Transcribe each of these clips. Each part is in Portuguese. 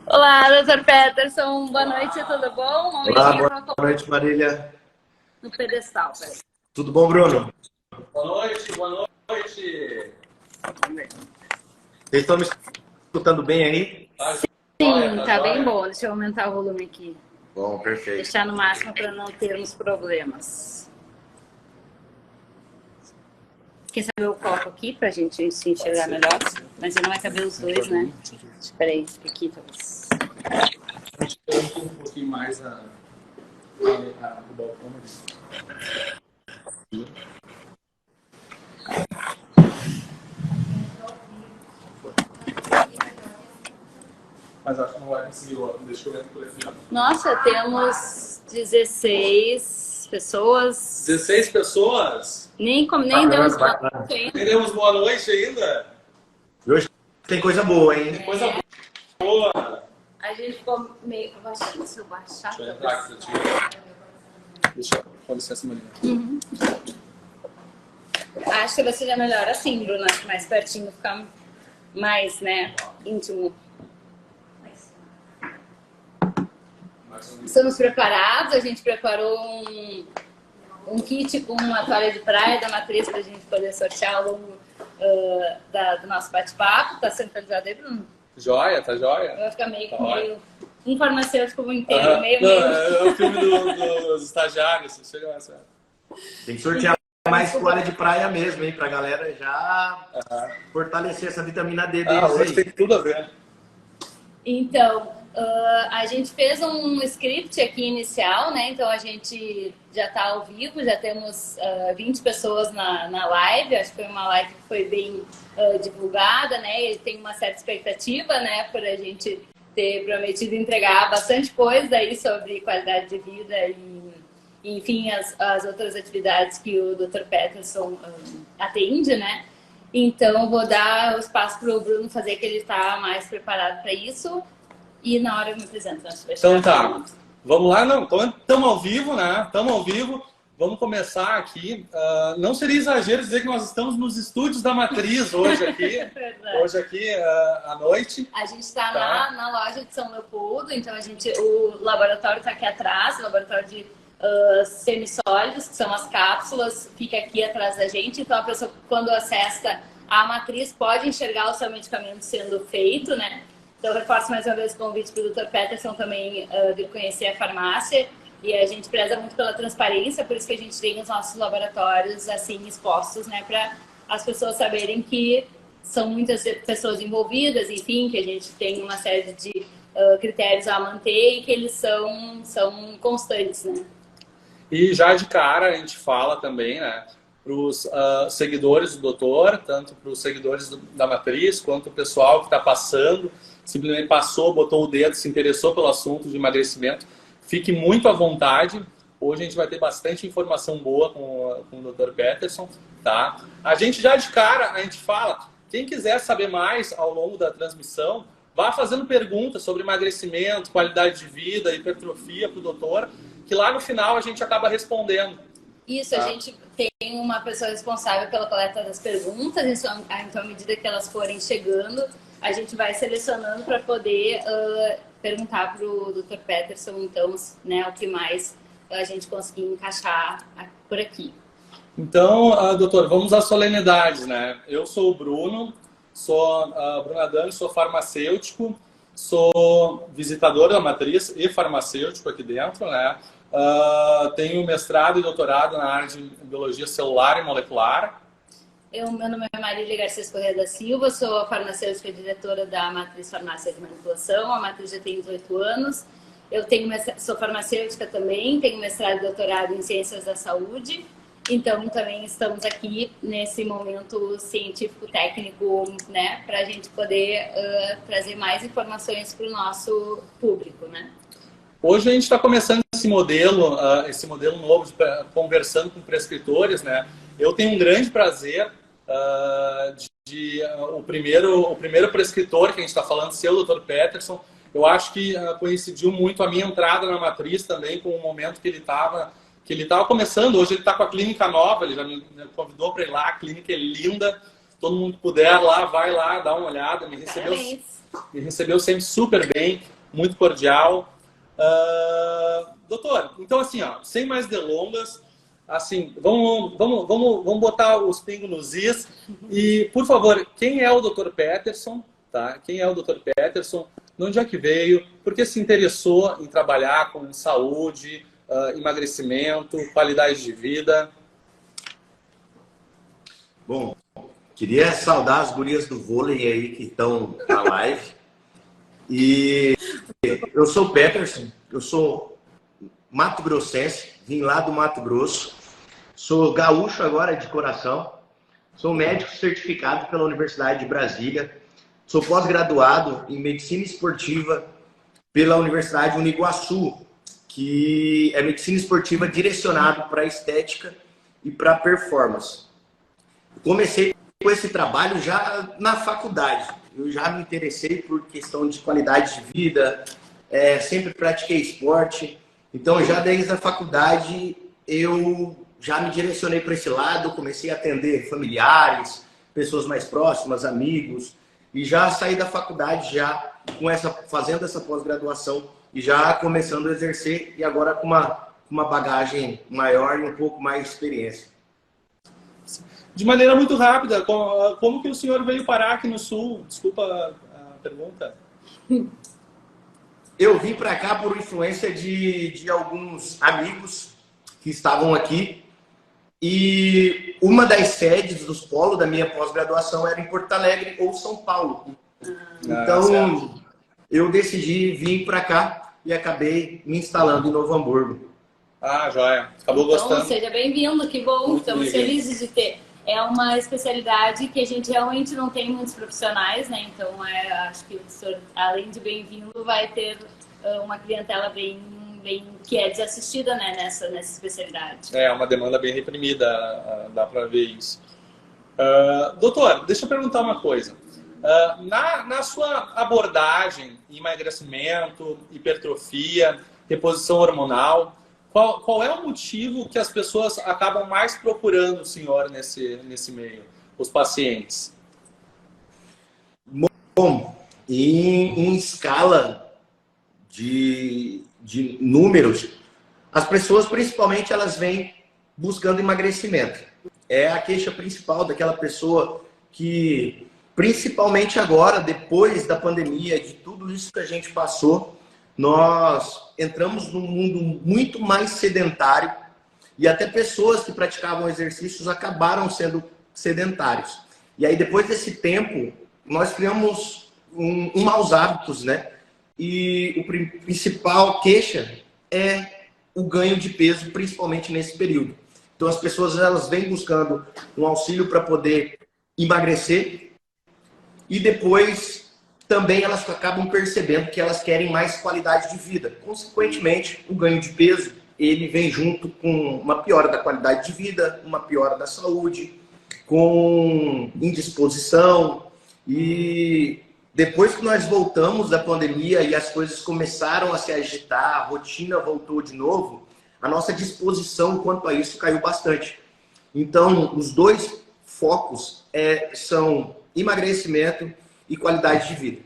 Olá, doutor Peterson. Boa noite, tudo bom? Um Olá, momentinho para boa noite, Marília. no pedestal. Peraí. Tudo bom, Bruno? Boa noite, boa noite. Vocês estão me escutando bem aí? Tá Sim, tá tá bem joia? bom. Deixa eu aumentar o volume aqui. Bom, perfeito. Deixar no máximo para não termos problemas. Quer saber o copo aqui para a gente se enxergar melhor? Mas não vai caber os dois, né? Espera aí, aqui talvez. A gente tem um pouquinho mais o balcão. Mas acho que não vai conseguir, deixa eu ver por aqui. Nossa, temos 16 pessoas. 16 pessoas? Nem Bacana, demos boa bacana. noite ainda. Teremos boa noite ainda? E hoje tem coisa boa, hein? Coisa boa. A gente ficou meio abaixado. Se eu baixar, Deixa eu entrar aqui pra ti. Deixa eu, com licença, Maria. acho que vai ser melhor assim, Bruna, mais pertinho, ficar mais, né, íntimo. Estamos preparados, a gente preparou um kit com uma toalha de praia da matriz para a gente poder sortear ao longo do nosso bate-papo. Tá centralizado aí, Bruno? Joia, tá joia? Vai ficar meio, Tá meio um farmacêutico inteiro, Aham. meio, Não, meio. é o filme dos estagiários. Chega lá, sabe? Tem que sortear mais toalha de praia mesmo, hein? Pra galera já fortalecer essa vitamina D deles Hoje aí. tem tudo a ver. Então, a gente fez um script aqui inicial, né? Então a gente já está ao vivo, já temos 20 pessoas na live. Acho que foi uma live que foi bem divulgada, né? E tem uma certa expectativa, né? Por a gente ter prometido entregar bastante coisa aí sobre qualidade de vida e, enfim, as outras atividades que o Dr. Peterson atende, né? Então, vou dar o espaço para o Bruno fazer, que ele está mais preparado para isso. E na hora eu me apresento. Então tá, vamos lá. Não, estamos ao vivo, né? Estamos ao vivo. Vamos começar aqui. Não seria exagero dizer que nós estamos nos estúdios da Matriz hoje aqui. Hoje aqui à noite. A gente está na loja de São Leopoldo, então o laboratório está aqui atrás, o laboratório de semissólidos, que são as cápsulas, fica aqui atrás da gente. Então a pessoa, quando acessa a matriz, pode enxergar o seu medicamento sendo feito, né? Então eu reforço mais uma vez o convite para o Dr. Peterson também vir conhecer a farmácia. E a gente preza muito pela transparência, por isso que a gente tem os nossos laboratórios assim expostos, né? Para as pessoas saberem que são muitas pessoas envolvidas, enfim, que a gente tem uma série de critérios a manter e que eles são constantes, né? E já de cara a gente fala também, né, para os seguidores do doutor, tanto para os seguidores da Matriz, quanto o pessoal que está passando, simplesmente passou, botou o dedo, se interessou pelo assunto de emagrecimento. Fique muito à vontade. Hoje a gente vai ter bastante informação boa com o Dr. Peterson, tá? A gente já de cara, a gente fala, quem quiser saber mais ao longo da transmissão, vá fazendo perguntas sobre emagrecimento, qualidade de vida, hipertrofia para o doutor, que lá no final a gente acaba respondendo. Isso, tá? A gente tem uma pessoa responsável pela coleta das perguntas, então à medida que elas forem chegando, a gente vai selecionando para poder perguntar para o Dr. Peterson, então, né, o que mais a gente conseguir encaixar por aqui. Então, doutor, vamos às solenidades, né? Eu sou o Bruno, sou Bruno Adami, sou farmacêutico, sou visitador da Matriz e farmacêutico aqui dentro, né? Tenho mestrado e doutorado na área de biologia celular e molecular. Meu nome é Marília Garcês Corrêa da Silva, sou farmacêutica e diretora da Matriz Farmácia de Manipulação. A Matriz já tem 18 anos. Sou farmacêutica também, tenho mestrado e doutorado em Ciências da Saúde. Então, também estamos aqui nesse momento científico-técnico, né, para a gente poder trazer mais informações para o nosso público, né? Hoje a gente está começando esse modelo novo de conversando com prescritores, né? Eu tenho um grande prazer o primeiro prescritor que a gente está falando ser o Dr. Peterson. Eu acho que coincidiu muito a minha entrada na Matriz também com o momento que ele estava começando. Hoje ele está com a clínica nova, ele já me convidou para ir lá, a clínica é linda. Todo mundo que puder lá, vai lá, dá uma olhada. Me recebeu sempre super bem. muito cordial. Doutor, então assim, ó, sem mais delongas, assim, vamos botar os pingos nos is. E, por favor, quem é o Dr. Peterson? Tá? Quem é o Dr. Peterson? De onde é que veio? Por que se interessou em trabalhar com saúde, emagrecimento, qualidade de vida? Bom, queria saudar as gurias do vôlei aí que estão na live. E eu sou o Peterson, eu sou mato-grossense, vim lá do Mato Grosso, sou gaúcho agora de coração, sou médico certificado pela Universidade de Brasília, sou pós-graduado em medicina esportiva pela Universidade Uniguaçu, que é medicina esportiva direcionado para estética e para performance. Comecei com esse trabalho já na faculdade. Eu já me interessei por questão de qualidade de vida, sempre pratiquei esporte. Então, já desde a faculdade, eu já me direcionei para esse lado, comecei a atender familiares, pessoas mais próximas, amigos, e já saí da faculdade já fazendo essa pós-graduação e já começando a exercer, e agora com uma bagagem maior e um pouco mais de experiência. De maneira muito rápida, como que o senhor veio parar aqui no Sul? Desculpa a pergunta. Eu vim para cá por influência de alguns amigos que estavam aqui. E uma das sedes dos polos da minha pós-graduação era em Porto Alegre ou São Paulo. Então, eu decidi vir para cá e acabei me instalando em Novo Hamburgo. Ah, joia. Acabou gostando. Então, seja bem-vindo, que bom. Muito Estamos felizes de ter. É uma especialidade que a gente realmente não tem muitos profissionais, né? Então, acho que o senhor, além de bem-vindo, vai ter uma clientela bem que é desassistida, né, nessa especialidade. É uma demanda bem reprimida, dá para ver isso. Doutor, deixa eu perguntar uma coisa. Na sua abordagem, emagrecimento, hipertrofia, reposição hormonal, qual é o motivo que as pessoas acabam mais procurando o senhor nesse meio, os pacientes? Bom, em escala de números, as pessoas principalmente elas vêm buscando emagrecimento. É a queixa principal daquela pessoa que, principalmente agora, depois da pandemia, de tudo isso que a gente passou, nós entramos num mundo muito mais sedentário e até pessoas que praticavam exercícios acabaram sendo sedentários. E aí, depois desse tempo, nós criamos maus hábitos, né? E o principal queixa é o ganho de peso, principalmente nesse período. Então, as pessoas elas vêm buscando um auxílio para poder emagrecer e depois também elas acabam percebendo que elas querem mais qualidade de vida. Consequentemente, o ganho de peso ele vem junto com uma piora da qualidade de vida, uma piora da saúde, com indisposição. E depois que nós voltamos da pandemia e as coisas começaram a se agitar, a rotina voltou de novo, a nossa disposição quanto a isso caiu bastante. Então, os dois focos são emagrecimento e qualidade de vida.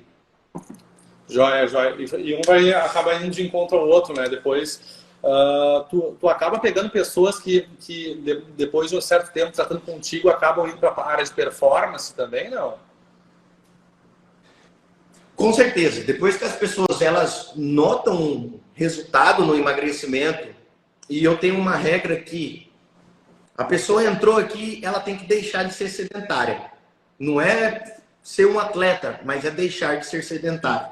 Joia, joia. E um vai acabar indo de encontro ao outro, né? Depois, tu acaba pegando pessoas que depois de um certo tempo tratando contigo, acabam indo para a área de performance também, não? Com certeza. Depois que as pessoas elas notam resultado no emagrecimento, e eu tenho uma regra que a pessoa entrou aqui, ela tem que deixar de ser sedentária. Não é ser um atleta, mas é deixar de ser sedentário.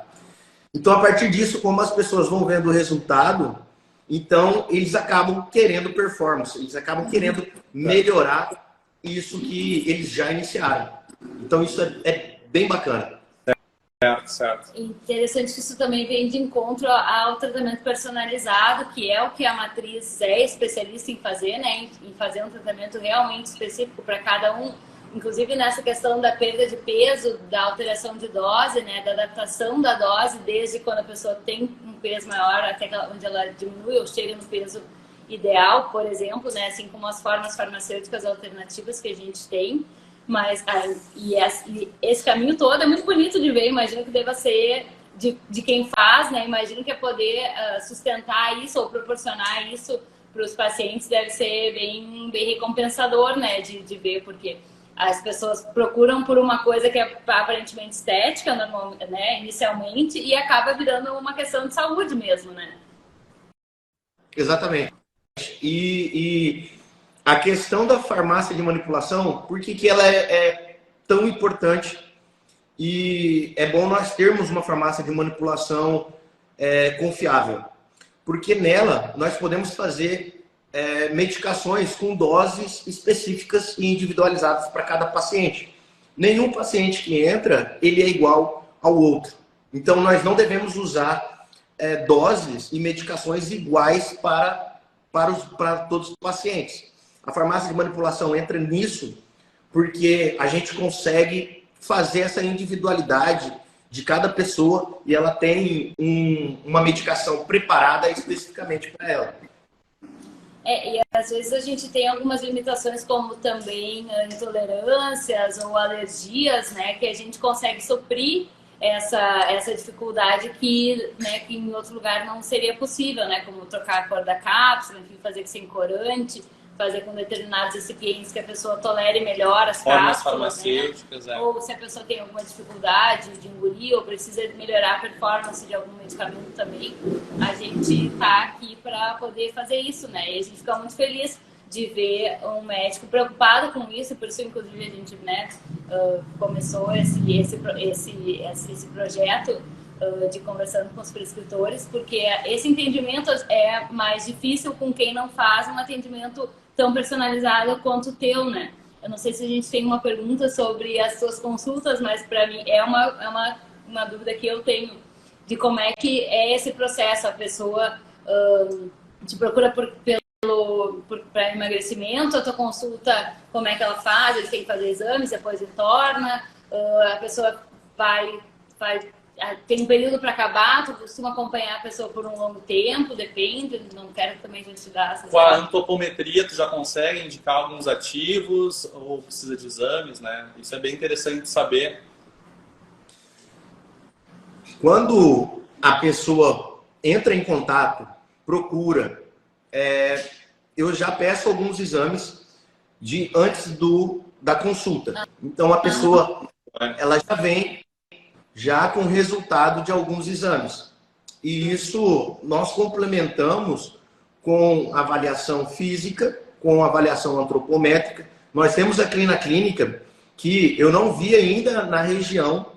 Então, a partir disso, como as pessoas vão vendo o resultado, então eles acabam querendo performance, eles acabam querendo melhorar isso que eles já iniciaram. Então, isso é bem bacana. Certo. Interessante que isso também vem de encontro ao tratamento personalizado, que é o que a Matriz é especialista em fazer, né? Em fazer um tratamento realmente específico para cada um, inclusive nessa questão da perda de peso, da alteração de dose, né? Da adaptação da dose, desde quando a pessoa tem um peso maior até onde ela diminui ou chega no peso ideal, por exemplo, né? Assim como as formas farmacêuticas alternativas que a gente tem. Mas esse caminho todo é muito bonito de ver, imagino que deva ser de quem faz, né? Imagino que é poder sustentar isso ou proporcionar isso para os pacientes deve ser bem recompensador, né? De ver, porque as pessoas procuram por uma coisa que é aparentemente estética, né? Inicialmente, e acaba virando uma questão de saúde mesmo, né? Exatamente. E a questão da farmácia de manipulação, por que ela é tão importante? E é bom nós termos uma farmácia de manipulação confiável, porque nela nós podemos fazer medicações com doses específicas e individualizadas para cada paciente. Nenhum paciente que entra, ele é igual ao outro. Então nós não devemos usar doses e medicações iguais para todos os pacientes. A farmácia de manipulação entra nisso porque a gente consegue fazer essa individualidade de cada pessoa e ela tem uma medicação preparada especificamente para ela. E às vezes a gente tem algumas limitações, como também intolerâncias ou alergias, né, que a gente consegue suprir essa dificuldade né, que em outro lugar não seria possível, né, como trocar a cor da cápsula, enfim, fazer sem corante, fazer com determinados recipientes que a pessoa tolere melhor as Formas cápsulas, farmacêuticas, né? Ou se a pessoa tem alguma dificuldade de engolir ou precisa melhorar a performance de algum medicamento também, a gente está aqui para poder fazer isso, né? E a gente fica muito feliz de ver um médico preocupado com isso, por isso inclusive a gente, né, começou esse projeto de conversando com os prescritores, porque esse entendimento é mais difícil com quem não faz um atendimento tão personalizado quanto o teu, né? Eu não sei se a gente tem uma pergunta sobre as suas consultas, mas para mim é uma dúvida que eu tenho de como é que é esse processo. A pessoa te procura para emagrecimento, a tua consulta, como é que ela faz? Eles têm que fazer exames, depois retorna, a pessoa tem um período para acabar, tu costuma acompanhar a pessoa por um longo tempo, depende, não quero também a gente dar essas... Com a antropometria, tu já consegue indicar alguns ativos ou precisa de exames, né? Isso é bem interessante saber. Quando a pessoa entra em contato, procura, eu já peço alguns exames antes da consulta. Então a pessoa ela já vem com o resultado de alguns exames. E isso nós complementamos com avaliação física, com avaliação antropométrica. Nós temos aqui na clínica que eu não vi ainda na região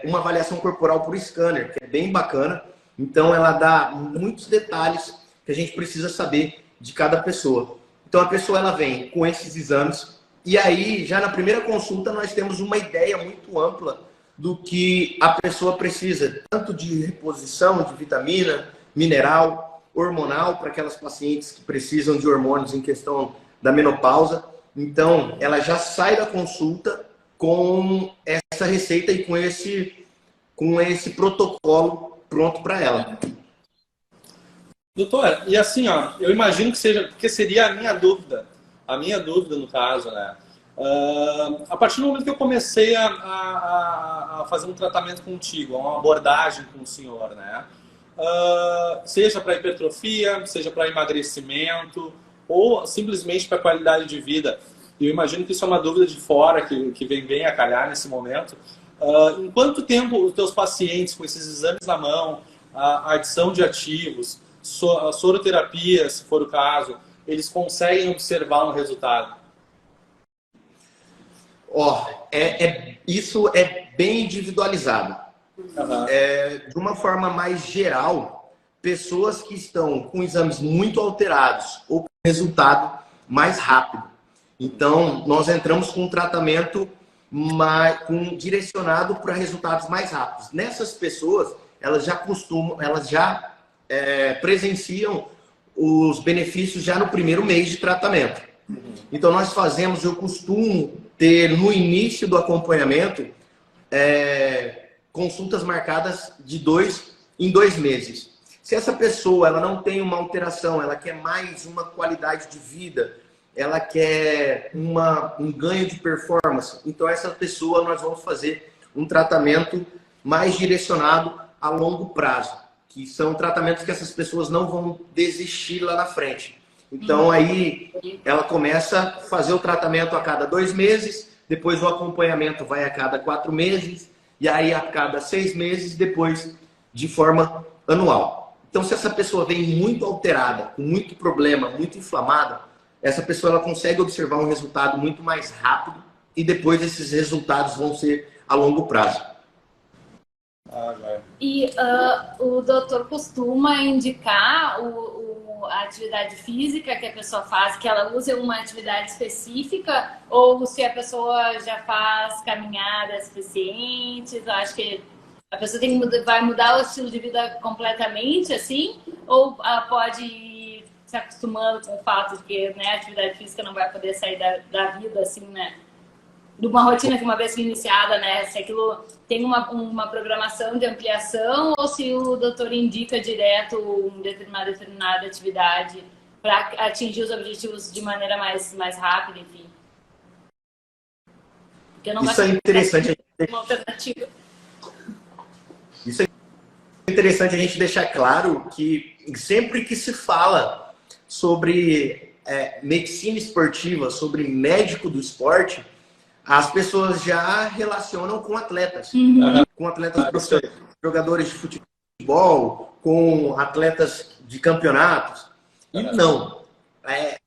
uma avaliação corporal por scanner, que é bem bacana. Então ela dá muitos detalhes que a gente precisa saber de cada pessoa. Então a pessoa ela vem com esses exames e aí já na primeira consulta nós temos uma ideia muito ampla do que a pessoa precisa, tanto de reposição de vitamina, mineral, hormonal, para aquelas pacientes que precisam de hormônios em questão da menopausa. Então, ela já sai da consulta com essa receita e com esse protocolo pronto para ela. Doutor, e assim, ó, eu imagino que seja, porque seria a minha dúvida no caso, né? A partir do momento que eu comecei a fazer um tratamento contigo, uma abordagem com o senhor, né? Seja para hipertrofia, seja para emagrecimento, ou simplesmente para qualidade de vida. Eu imagino que isso é uma dúvida de fora que vem bem a calhar nesse momento. Em quanto tempo os teus pacientes, com esses exames na mão, a adição de ativos, a soroterapia, se for o caso, eles conseguem observar um resultado? Isso é bem individualizado. Uhum. De uma forma mais geral, pessoas que estão com exames muito alterados ou com resultado mais rápido. Então, nós entramos com um tratamento direcionado para resultados mais rápidos. Nessas pessoas, elas já presenciam os benefícios já no primeiro mês de tratamento. Então, eu costumo ter no início do acompanhamento consultas marcadas de 2 em 2 meses. Se essa pessoa ela não tem uma alteração, ela quer mais uma qualidade de vida, ela quer um ganho de performance, então essa pessoa nós vamos fazer um tratamento mais direcionado a longo prazo, que são tratamentos que essas pessoas não vão desistir lá na frente. Então, aí, ela começa a fazer o tratamento a cada 2 meses, depois o acompanhamento vai a cada 4 meses, e aí a cada 6 meses, depois de forma anual. Então, se essa pessoa vem muito alterada, com muito problema, muito inflamada, essa pessoa ela consegue observar um resultado muito mais rápido e depois esses resultados vão ser a longo prazo. E o doutor costuma indicar a atividade física que a pessoa faz, que ela use uma atividade específica, ou se a pessoa já faz caminhadas suficientes? Eu acho que a pessoa vai mudar o estilo de vida completamente, assim, ou pode ir se acostumando com o fato de que, né, a atividade física não vai poder sair da vida, assim, né? De uma rotina que uma vez que iniciada, né? Se aquilo tem uma programação de ampliação ou se o doutor indica direto uma determinada atividade para atingir os objetivos de maneira mais rápida, enfim. Porque não Isso é interessante. Uma alternativa. Isso é interessante a gente deixar claro que sempre que se fala sobre medicina esportiva, sobre médico do esporte, as pessoas já relacionam com atletas. Com atletas profissionais, jogadores de futebol, com atletas de campeonatos. E não.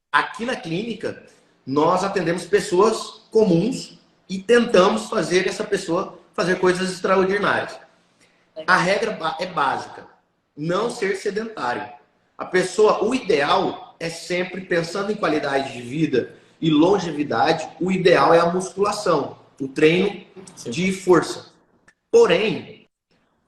Aqui na clínica, nós atendemos pessoas comuns e tentamos fazer essa pessoa fazer coisas extraordinárias. A regra é básica. Não ser sedentário. A pessoa, o ideal é sempre, pensando em qualidade de vida e longevidade, o ideal é a musculação, o treino de força. Porém,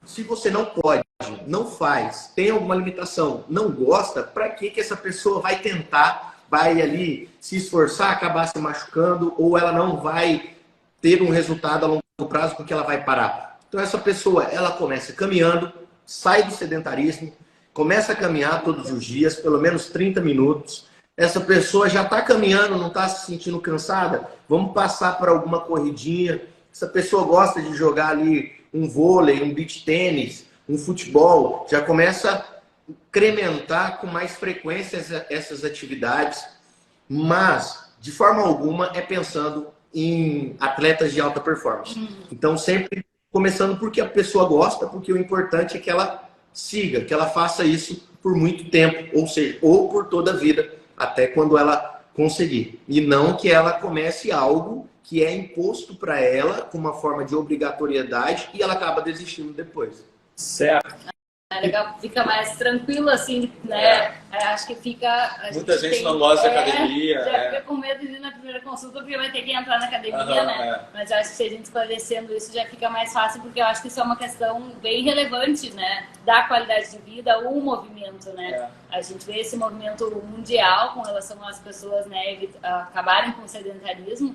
se você não pode, não faz, tem alguma limitação, não gosta, para que essa pessoa vai tentar, vai ali se esforçar, acabar se machucando, ou ela não vai ter um resultado a longo prazo porque ela vai parar? Então essa pessoa, ela começa caminhando, sai do sedentarismo, começa a caminhar todos os dias, pelo menos 30 minutos, essa pessoa já está caminhando, não está se sentindo cansada, vamos passar para alguma corridinha. Essa pessoa gosta de jogar ali um vôlei, um beach tênis, um futebol, já começa a incrementar com mais frequência essas atividades, mas de forma alguma é pensando em atletas de alta performance. Então sempre começando porque a pessoa gosta, porque o importante é que ela siga, que ela faça isso por muito tempo, ou seja, ou por toda a vida, até quando ela conseguir. E não que ela comece algo que é imposto para ela com uma forma de obrigatoriedade e ela acaba desistindo depois. Certo. É legal, fica mais tranquilo, assim, né? Acho que fica... Muita gente não gosta de academia. Já fica com medo de ir na primeira consulta porque vai ter que entrar na academia, né? Mas eu acho que se a gente esclarecendo isso já fica mais fácil, porque eu acho que isso é uma questão bem relevante, né? Da qualidade de vida, o movimento, né? A gente vê esse movimento mundial com relação às pessoas, né, acabarem com o sedentarismo.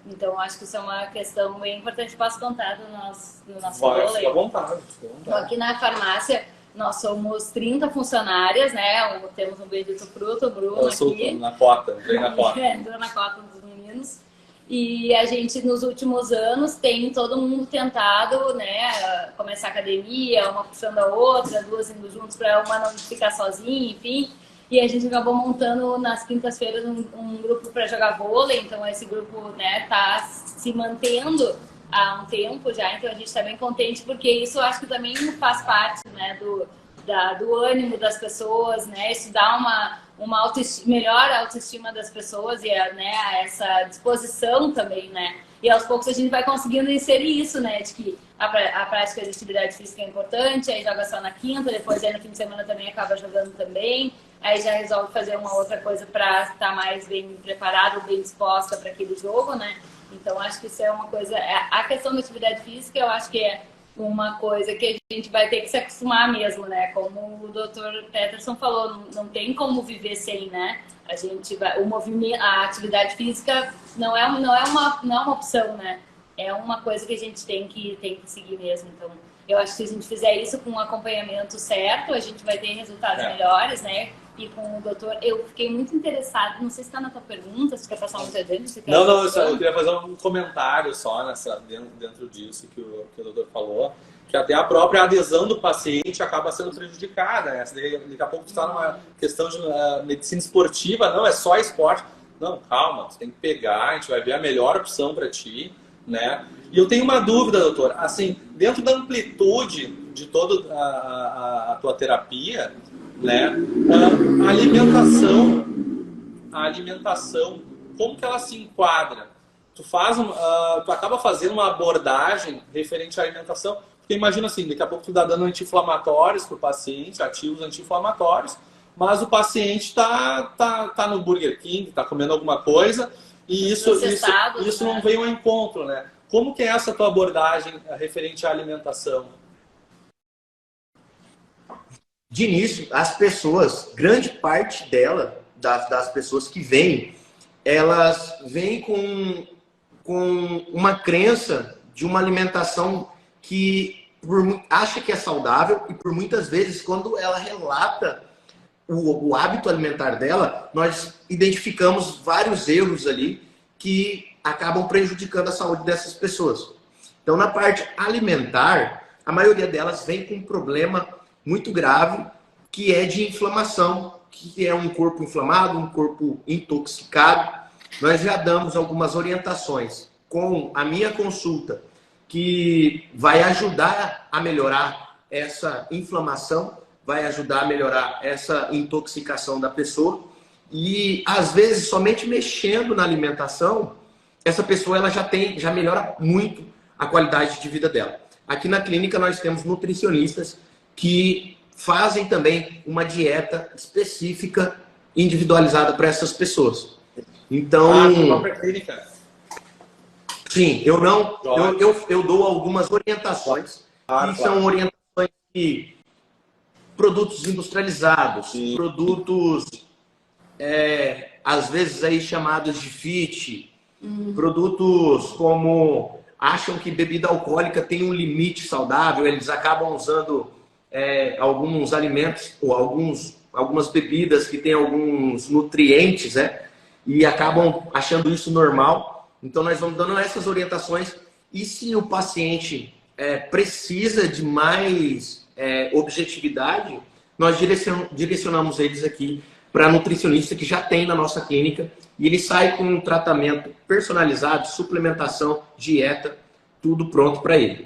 Então, acho que isso é uma questão bem importante. Posso contar do nosso Vai, rolê? fica à vontade. Então, aqui na farmácia, nós somos 30 funcionárias, né? Temos um bendito fruto, o Bruno aqui. Na cota, vem na cota. Entrou na cota dos meninos. E a gente, nos últimos anos, tem todo mundo tentado, né? Começar a academia, uma puxando a outra, duas indo juntos para uma não ficar sozinha, enfim. E a gente acabou montando nas quintas-feiras um grupo para jogar vôlei. Então, esse grupo, né, tá se mantendo há um tempo já. Então, a gente está bem contente, porque isso eu acho que também faz parte, né, do ânimo das pessoas, né? Isso dá uma melhor autoestima das pessoas e né, essa disposição também, né? E aos poucos a gente vai conseguindo inserir isso, né? De que a prática de atividade física é importante, aí joga só na quinta, depois aí no fim de semana também acaba jogando também. Aí já resolve fazer uma outra coisa para estar mais bem preparado, bem disposta para aquele jogo, né? Então, acho que isso é uma coisa... A questão da atividade física, eu acho que é uma coisa que a gente vai ter que se acostumar mesmo, né? Como o Dr. Peterson falou, não tem como viver sem, né? A gente vai, o movimento, a atividade física não é uma opção, né? É uma coisa que a gente tem que seguir mesmo. Então, eu acho que se a gente fizer isso com um acompanhamento certo, a gente vai ter resultados melhores, né? E com o doutor, eu fiquei muito interessada, não sei se está na tua pergunta, se quer passar muito adiante. Não, eu queria fazer um comentário só dentro disso que o doutor falou. que até a própria adesão do paciente acaba sendo prejudicada, né? Daqui a pouco tu está numa questão de medicina esportiva, não, é só esporte. Não, calma, você tem que pegar, a gente vai ver a melhor opção para ti, né? E eu tenho uma dúvida, doutor, assim, dentro da amplitude de toda a tua terapia, né? A alimentação, como que ela se enquadra? Tu acaba fazendo uma abordagem referente à alimentação, porque imagina assim, daqui a pouco tu tá dando anti-inflamatórios para o paciente, ativos anti-inflamatórios, mas o paciente tá no Burger King, tá comendo alguma coisa, e isso não vem ao encontro, né? Como que é essa tua abordagem referente à alimentação? De início, as pessoas, grande parte das pessoas que vêm, elas vêm com uma crença de uma alimentação que acha que é saudável, e por muitas vezes, quando ela relata o hábito alimentar dela, nós identificamos vários erros ali que acabam prejudicando a saúde dessas pessoas. Então, na parte alimentar, a maioria delas vem com um problema muito grave, que é de inflamação, que é um corpo inflamado, um corpo intoxicado. Nós já damos algumas orientações com a minha consulta, que vai ajudar a melhorar essa inflamação, vai ajudar a melhorar essa intoxicação da pessoa. E, às vezes, somente mexendo na alimentação, essa pessoa ela já melhora muito a qualidade de vida dela. Aqui na clínica nós temos nutricionistas que fazem também uma dieta específica, individualizada para essas pessoas. Então, própria clínica. Sim, eu dou algumas orientações, são orientações de produtos industrializados, produtos às vezes aí chamados de fit, produtos como acham que bebida alcoólica tem um limite saudável, eles acabam usando alguns alimentos ou algumas bebidas que têm alguns nutrientes, né? E acabam achando isso normal. Então nós vamos dando essas orientações, e se o paciente precisa de mais objetividade, nós direcionamos eles aqui para nutricionista que já tem na nossa clínica, e ele sai com um tratamento personalizado, suplementação, dieta, tudo pronto para ele.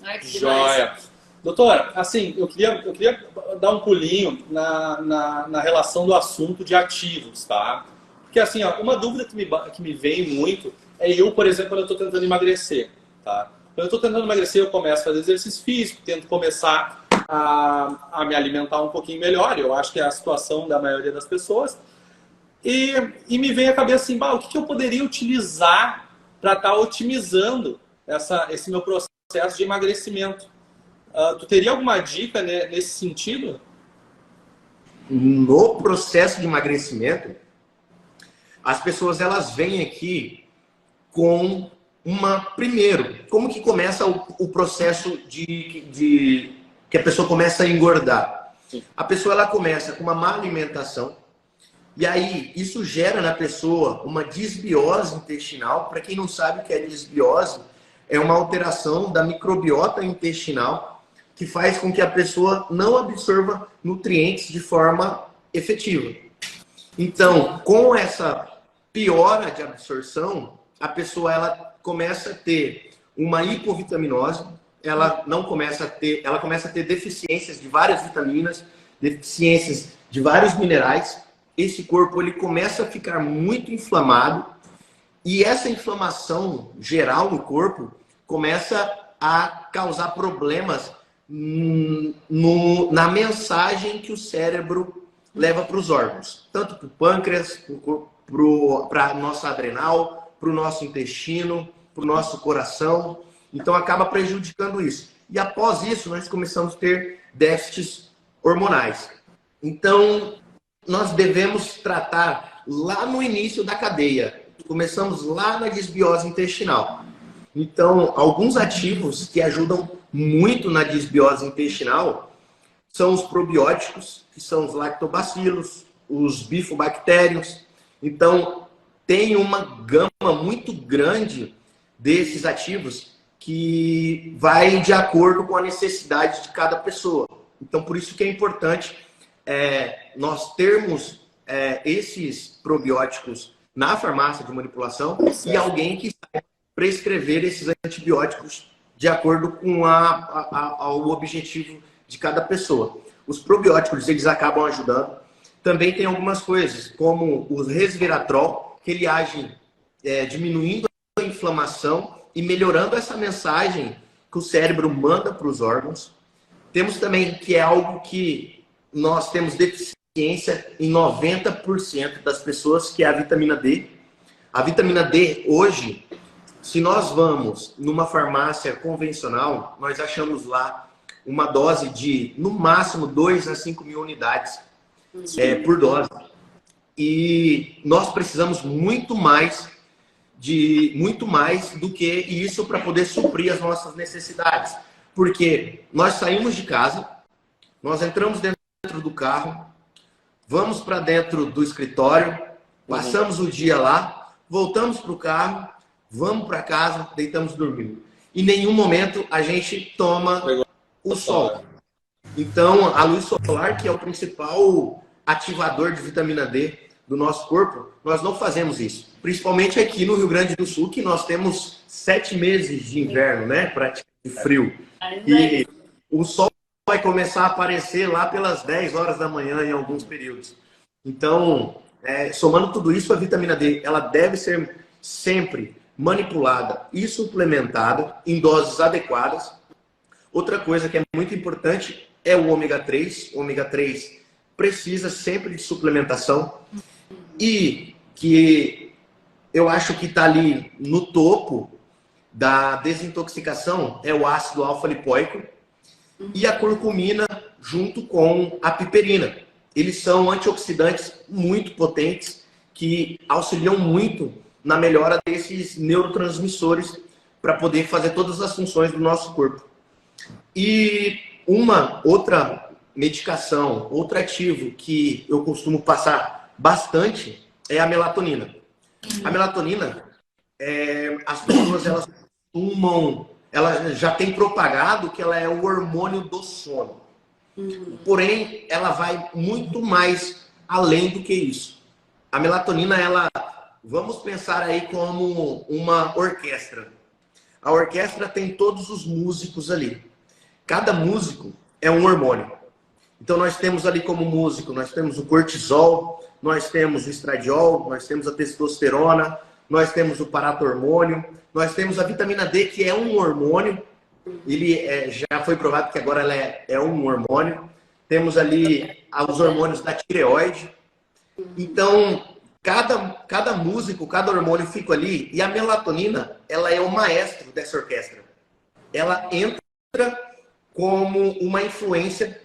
Ai, que Joia! Doutora, assim, eu queria dar um pulinho na relação do assunto de ativos, tá? Porque assim, ó, uma dúvida que me vem muito é eu, por exemplo, quando eu estou tentando emagrecer, tá? Quando eu estou tentando emagrecer, eu começo a fazer exercício físico, tento começar a me alimentar um pouquinho melhor. Eu acho que é a situação da maioria das pessoas. E me vem à cabeça assim, o que eu poderia utilizar para estar otimizando esse meu processo de emagrecimento? Tu teria alguma dica nesse sentido? No processo de emagrecimento, as pessoas elas vêm aqui com primeiro, como que começa o processo de que a pessoa começa a engordar? Sim. A pessoa ela começa com uma má alimentação, e aí isso gera na pessoa uma disbiose intestinal. Para quem não sabe o que é disbiose, é uma alteração da microbiota intestinal que faz com que a pessoa não absorva nutrientes de forma efetiva. Então, com essa piora de absorção, a pessoa ela começa a ter uma hipovitaminose, ela começa a ter deficiências de várias vitaminas, deficiências de vários minerais. Esse corpo ele começa a ficar muito inflamado, e essa inflamação geral no corpo começa a causar problemas na mensagem que o cérebro leva para os órgãos, tanto para o pâncreas, para a nossa adrenal, para o nosso intestino, para o nosso coração. Então acaba prejudicando isso. E após isso, nós começamos a ter déficits hormonais. Então, nós devemos tratar lá no início da cadeia. Começamos lá na disbiose intestinal. Então, alguns ativos que ajudam muito na disbiose intestinal são os probióticos, que são os lactobacilos, os bifidobactérios. Então, tem uma gama muito grande desses ativos que vai de acordo com a necessidade de cada pessoa. Então, por isso que é importante nós termos esses probióticos na farmácia de manipulação e alguém que saiba prescrever esses antibióticos de acordo com o objetivo de cada pessoa. Os probióticos, eles acabam ajudando. Também tem algumas coisas, como o resveratrol, que ele age diminuindo a inflamação e melhorando essa mensagem que o cérebro manda para os órgãos. Temos também, que é algo que nós temos deficiência em 90% das pessoas, que é a vitamina D. A vitamina D, hoje, se nós vamos numa farmácia convencional, nós achamos lá uma dose de, no máximo, 2 a 5 mil unidades por dose. E nós precisamos muito mais do que isso para poder suprir as nossas necessidades. Porque nós saímos de casa, nós entramos dentro do carro, vamos para dentro do escritório, passamos o dia lá, voltamos para o carro, vamos para casa, deitamos dormindo. Em nenhum momento a gente toma o sol. Então, a luz solar, que é o principal ativador de vitamina D do nosso corpo, nós não fazemos isso. Principalmente aqui no Rio Grande do Sul, que nós temos 7 meses de inverno, né? Praticamente frio. E o sol vai começar a aparecer lá pelas 10 horas da manhã em alguns períodos. Então, somando tudo isso, a vitamina D, ela deve ser sempre manipulada e suplementada em doses adequadas. Outra coisa que é muito importante é o ômega 3. O ômega 3 precisa sempre de suplementação e que eu acho que está ali no topo da desintoxicação é o ácido alfa-lipoico e a curcumina junto com a piperina. Eles são antioxidantes muito potentes que auxiliam muito na melhora desses neurotransmissores para poder fazer todas as funções do nosso corpo. E uma outra medicação, outro ativo que eu costumo passar bastante é a melatonina. A melatonina, as pessoas elas costumam, ela já tem propagado que ela é o hormônio do sono. Porém, ela vai muito mais além do que isso. A melatonina, vamos pensar aí como uma orquestra. A orquestra tem todos os músicos ali. Cada músico é um hormônio. Então nós temos ali como músico, nós temos o cortisol, nós temos o estradiol, nós temos a testosterona, nós temos o paratormônio, nós temos a vitamina D, que é um hormônio. Ele já foi provado que agora ela é um hormônio. Temos ali os hormônios da tireoide. Então, cada músico, cada hormônio fica ali. E a melatonina, ela é o maestro dessa orquestra. Ela entra como uma influência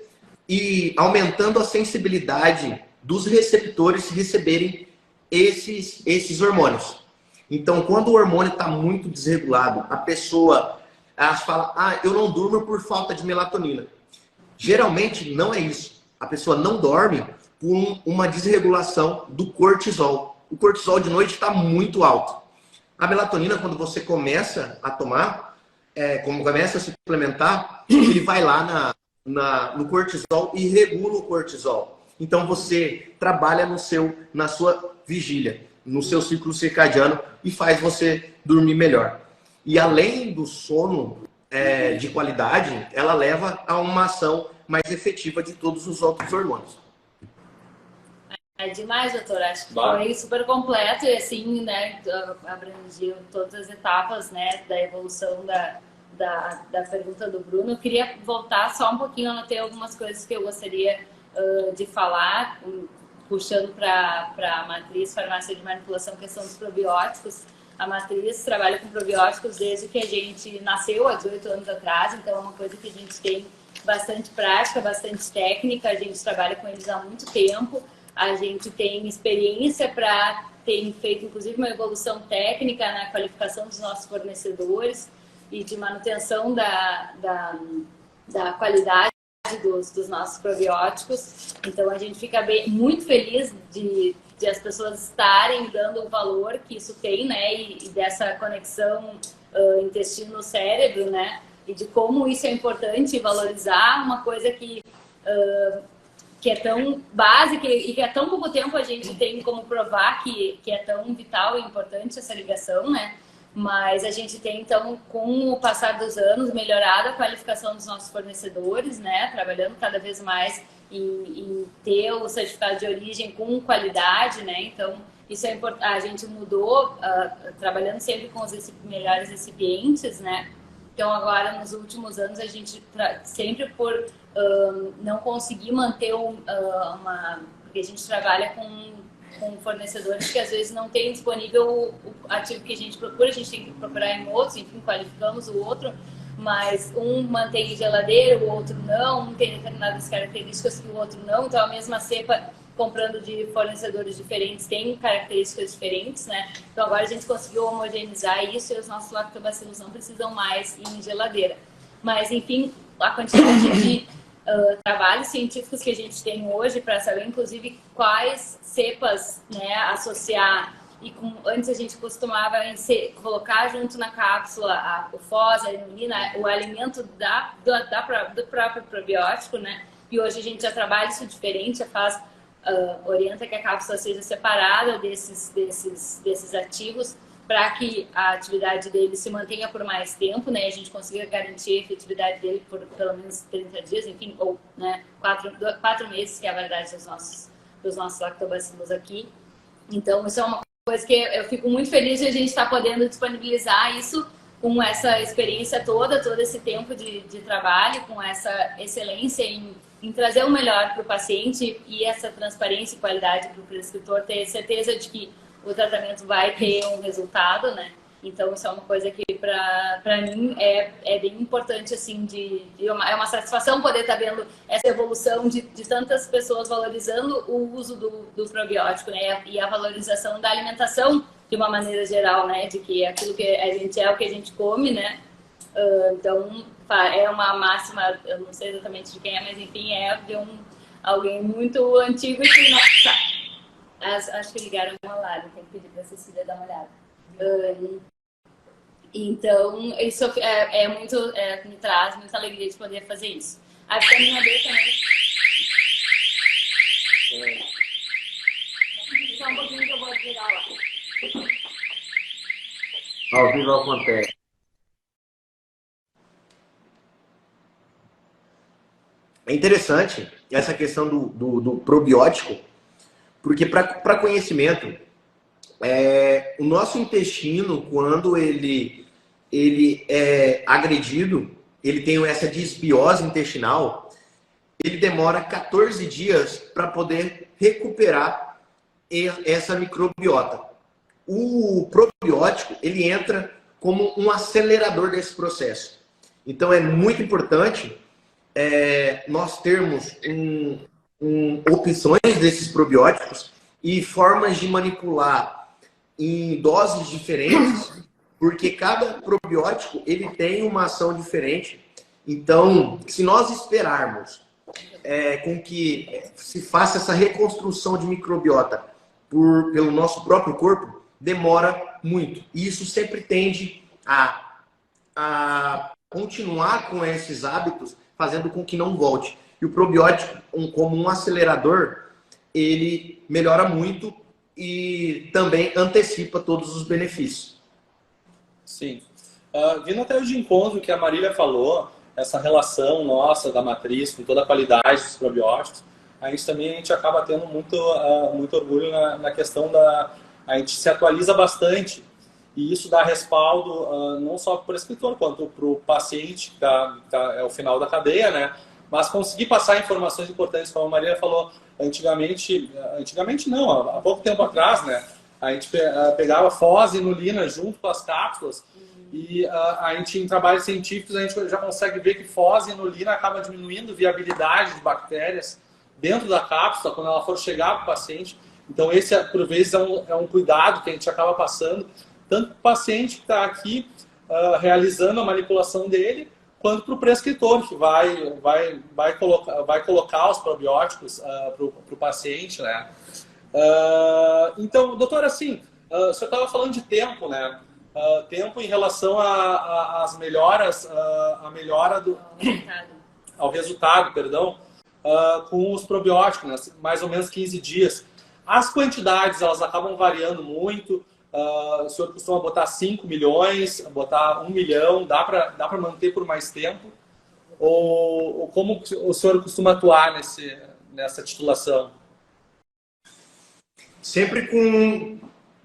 e aumentando a sensibilidade dos receptores receberem esses hormônios. Então, quando o hormônio está muito desregulado, a pessoa fala, eu não durmo por falta de melatonina. Geralmente não é isso. A pessoa não dorme por uma desregulação do cortisol. O cortisol de noite está muito alto. A melatonina, quando você começa a tomar, como começa a se suplementar, ele vai lá no cortisol e regula o cortisol. Então você trabalha na sua vigília, no seu ciclo circadiano e faz você dormir melhor. E além do sono de qualidade, ela leva a uma ação mais efetiva de todos os outros hormônios. É demais, doutor. Acho que foi super completo e assim, né, abrangiu todas as etapas, né, da evolução da pergunta do Bruno. Eu queria voltar só um pouquinho, eu anotei algumas coisas que eu gostaria de falar, puxando para a matriz farmácia de manipulação, questão dos probióticos. A matriz trabalha com probióticos desde que a gente nasceu, há 18 anos atrás, então é uma coisa que a gente tem bastante prática, bastante técnica, a gente trabalha com eles há muito tempo, a gente tem experiência para ter feito, inclusive, uma evolução técnica na qualificação dos nossos fornecedores e de manutenção da qualidade dos nossos probióticos. Então, a gente fica muito feliz de as pessoas estarem dando o valor que isso tem, né? E dessa conexão intestino-cérebro, né? E de como isso é importante valorizar uma coisa que é tão básica e que há tão pouco tempo a gente tem como provar que é tão vital e importante essa ligação, né? Mas a gente tem, então, com o passar dos anos, melhorado a qualificação dos nossos fornecedores, né? Trabalhando cada vez mais em ter o certificado de origem com qualidade, né? Então, isso é importante. A gente mudou, trabalhando sempre com os melhores recipientes, né? Então, agora, nos últimos anos, a gente sempre por não conseguir manter porque a gente trabalha com fornecedores que às vezes não tem disponível o ativo que a gente procura, a gente tem que procurar em outros, enfim, qualificamos o outro, mas um mantém em geladeira, o outro não, um tem determinadas características que o outro não, então a mesma cepa comprando de fornecedores diferentes tem características diferentes, né? Então agora a gente conseguiu homogeneizar isso e os nossos lactobacilos não precisam mais ir em geladeira. Mas, enfim, a quantidade de trabalhos científicos que a gente tem hoje para saber, inclusive, quais cepas, né, associar. E antes a gente costumava colocar junto na cápsula o FOS, a inulina, o alimento do próprio probiótico, né? E hoje a gente já trabalha isso diferente, já faz, orienta que a cápsula seja separada desses ativos para que a atividade dele se mantenha por mais tempo, né? A gente consiga garantir a efetividade dele por pelo menos 30 dias, enfim, ou, né, 4 meses, que é a validade dos nossos lactobacilos aqui. Então, isso é uma coisa que eu fico muito feliz de a gente estar podendo disponibilizar isso com essa experiência todo esse tempo de trabalho, com essa excelência em trazer o melhor para o paciente e essa transparência e qualidade para o prescritor ter certeza de que o tratamento vai ter um resultado, né? Então, isso é uma coisa que, para mim, é bem importante, assim, é uma satisfação poder estar vendo essa evolução de tantas pessoas valorizando o uso do probiótico, né? E a valorização da alimentação, de uma maneira geral, né? De que aquilo que a gente é o que a gente come, né? Então, é uma máxima, eu não sei exatamente de quem é, mas, enfim, é de alguém muito antigo e que, nossa, acho que ligaram uma alarme, tem que pedir para a Cecília dar uma olhada. Então, isso me traz muita alegria de poder fazer isso. A vitamina D também. Só um pouquinho que eu vou virar lá. Ao vivo acontece. É interessante essa questão do probiótico, porque para conhecimento, o nosso intestino, quando ele é agredido, ele tem essa disbiose intestinal, ele demora 14 dias para poder recuperar essa microbiota. O probiótico, ele entra como um acelerador desse processo. Então, é muito importante nós termos opções desses probióticos e formas de manipular em doses diferentes, porque cada probiótico ele tem uma ação diferente. Então, se nós esperarmos com que se faça essa reconstrução de microbiota pelo nosso próprio corpo, demora muito. E isso sempre tende a continuar com esses hábitos, fazendo com que não volte. E o probiótico, como um acelerador, ele melhora muito e também antecipa todos os benefícios. Sim. Vindo até de encontro que a Marília falou, essa relação nossa da matriz com toda a qualidade dos probióticos, a gente acaba tendo muito orgulho na questão a gente se atualiza bastante e isso dá respaldo não só para o prescritor quanto para o paciente, que é o final da cadeia, né? Mas conseguir passar informações importantes, como a Maria falou, antigamente não, há pouco tempo atrás, né? A gente pegava FOS e inulina junto com as cápsulas e a gente, em trabalhos científicos, a gente já consegue ver que FOS e inulina acabam diminuindo a viabilidade de bactérias dentro da cápsula quando ela for chegar para o paciente. Então, esse, por vezes, é um cuidado que a gente acaba passando, tanto para o paciente que está aqui realizando a manipulação dele, quanto para o prescritor, que vai colocar os probióticos para o paciente, né? Então, doutor, assim, o senhor estava falando de tempo, né? tempo em relação às melhoras, a melhora ao resultado, perdão, com os probióticos, né? Mais ou menos 15 dias. As quantidades, elas acabam variando muito. O senhor costuma botar 5 milhões, botar 1 milhão, dá para manter por mais tempo? Ou como o senhor costuma atuar nessa titulação? Sempre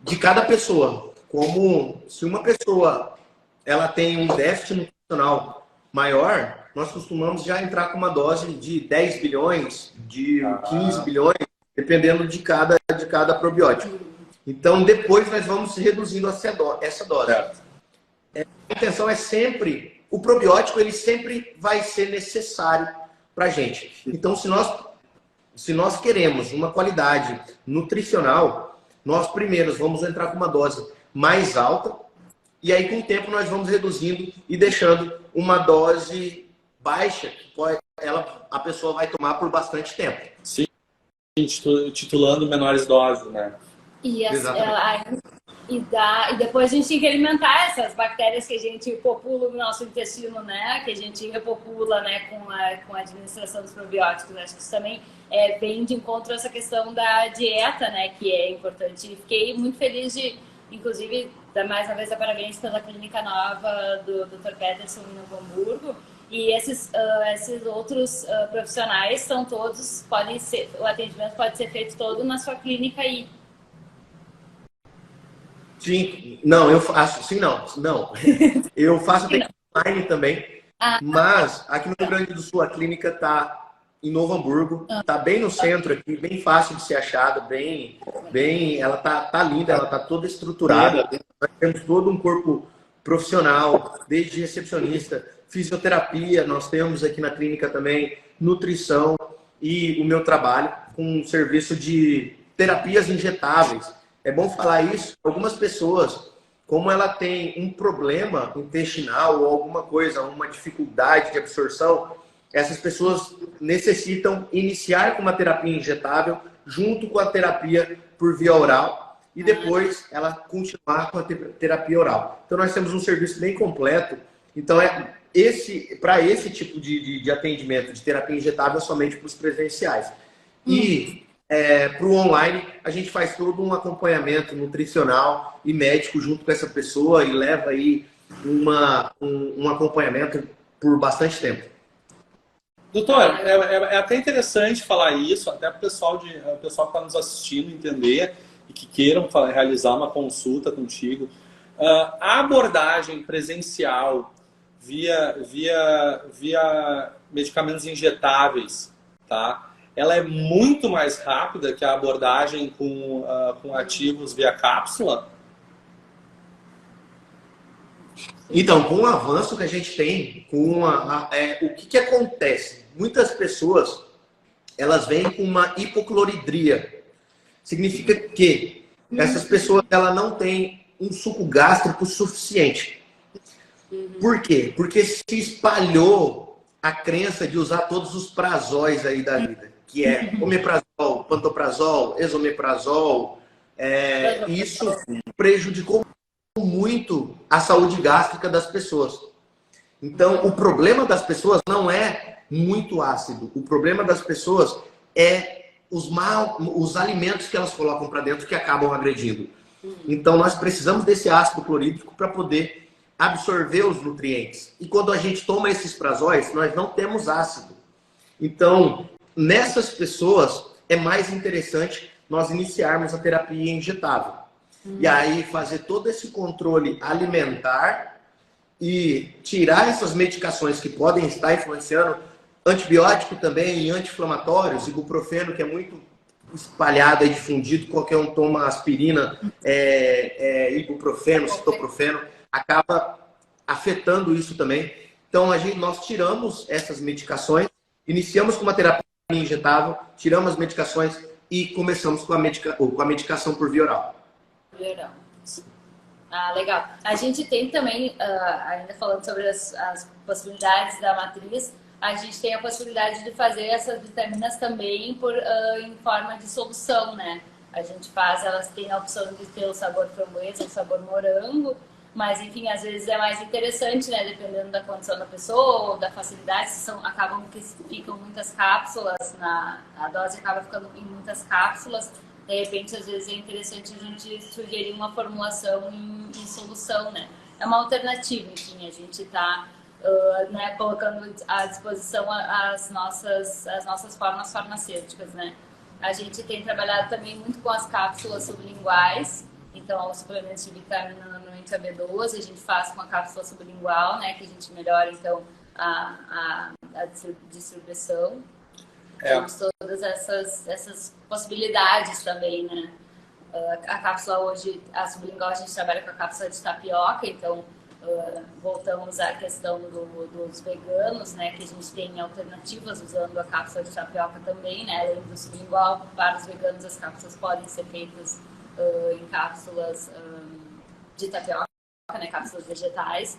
de cada pessoa. Como se uma pessoa ela tem um déficit nutricional maior, nós costumamos já entrar com uma dose de 10 bilhões, de 15 bilhões, dependendo de cada probiótico. Então, depois nós vamos reduzindo essa dose. A intenção é sempre, o probiótico ele sempre vai ser necessário para a gente. Então, se nós queremos uma qualidade nutricional, nós primeiros vamos entrar com uma dose mais alta, e aí com o tempo nós vamos reduzindo e deixando uma dose baixa, que a pessoa vai tomar por bastante tempo. Sim, titulando menores doses, né? E depois a gente tem que alimentar essas bactérias que a gente popula no nosso intestino, né? Que a gente repopula, né? Com a administração dos probióticos. Acho que isso também vem de encontro a essa questão da dieta, né? Que é importante. Fiquei muito feliz de, inclusive, dar mais uma vez a parabéns pela clínica nova do Dr. Peterson em Novo Hamburgo. E esses outros profissionais são todos, o atendimento pode ser feito todo na sua clínica aí. Sim, não, eu faço, sim, não. Eu faço online também, mas aqui no Rio Grande do Sul a clínica está em Novo Hamburgo, está bem no centro aqui, bem fácil de ser achada, ela tá linda, ela tá toda estruturada. Nós temos todo um corpo profissional, desde recepcionista, fisioterapia, nós temos aqui na clínica também nutrição e o meu trabalho com um serviço de terapias injetáveis. É bom falar isso. Algumas pessoas, como ela tem um problema intestinal ou alguma coisa, uma dificuldade de absorção, essas pessoas necessitam iniciar com uma terapia injetável junto com a terapia por via oral e depois ela continuar com a terapia oral. Então nós temos um serviço bem completo. Então para esse tipo de atendimento de terapia injetável somente para os presenciais. E para o online, a gente faz todo um acompanhamento nutricional e médico junto com essa pessoa e leva aí um acompanhamento por bastante tempo. Doutor, é até interessante falar isso, até para o pessoal que está nos assistindo entender e que queiram realizar uma consulta contigo. A abordagem presencial via medicamentos injetáveis, tá? Ela é muito mais rápida que a abordagem com ativos via cápsula? Então, com o avanço que a gente tem, o que acontece? Muitas pessoas, elas vêm com uma hipocloridria. Significa que essas pessoas ela não têm um suco gástrico suficiente. Por quê? Porque se espalhou a crença de usar todos os prazóis aí da vida. Que é omeprazol, pantoprazol, esomeprazol. Isso prejudicou muito a saúde gástrica das pessoas. Então, o problema das pessoas não é muito ácido. O problema das pessoas é os alimentos que elas colocam para dentro que acabam agredindo. Então, nós precisamos desse ácido clorídrico para poder absorver os nutrientes. E quando a gente toma esses prazóis, nós não temos ácido. Então, nessas pessoas, é mais interessante nós iniciarmos a terapia injetável. E aí fazer todo esse controle alimentar e tirar essas medicações que podem estar influenciando, antibiótico também, anti-inflamatórios, ibuprofeno, que é muito espalhado e difundido, qualquer um toma aspirina, ibuprofeno, citoprofeno, acaba afetando isso também. Então, nós tiramos essas medicações, iniciamos com uma terapia injetável, tiramos as medicações e começamos com a medicação por via oral. Legal. A gente tem também, ainda falando sobre as possibilidades da matriz, a gente tem a possibilidade de fazer essas vitaminas também em forma de solução, né? A gente faz, elas têm a opção de ter o sabor framboesa, o sabor morango, Mas, enfim, às vezes é mais interessante, né? Dependendo da condição da pessoa ou da facilidade. Acabam que ficam muitas cápsulas, a dose acaba ficando em muitas cápsulas. De repente, às vezes é interessante a gente sugerir uma formulação em solução, né? É uma alternativa, enfim, a gente está né, colocando à disposição as nossas formas farmacêuticas, né? A gente tem trabalhado também muito com as cápsulas sublinguais. Então, os suplementos de vitamina, normalmente a B12, a gente faz com a cápsula sublingual, né? Que a gente melhora, então, a distribuição. Temos todas essas possibilidades também, né? A cápsula hoje, a sublingual, a gente trabalha com a cápsula de tapioca, então voltamos à questão dos veganos, né? Que a gente tem alternativas usando a cápsula de tapioca também, né? Além do sublingual, para os veganos as cápsulas podem ser feitas em cápsulas de tapioca, né, cápsulas vegetais.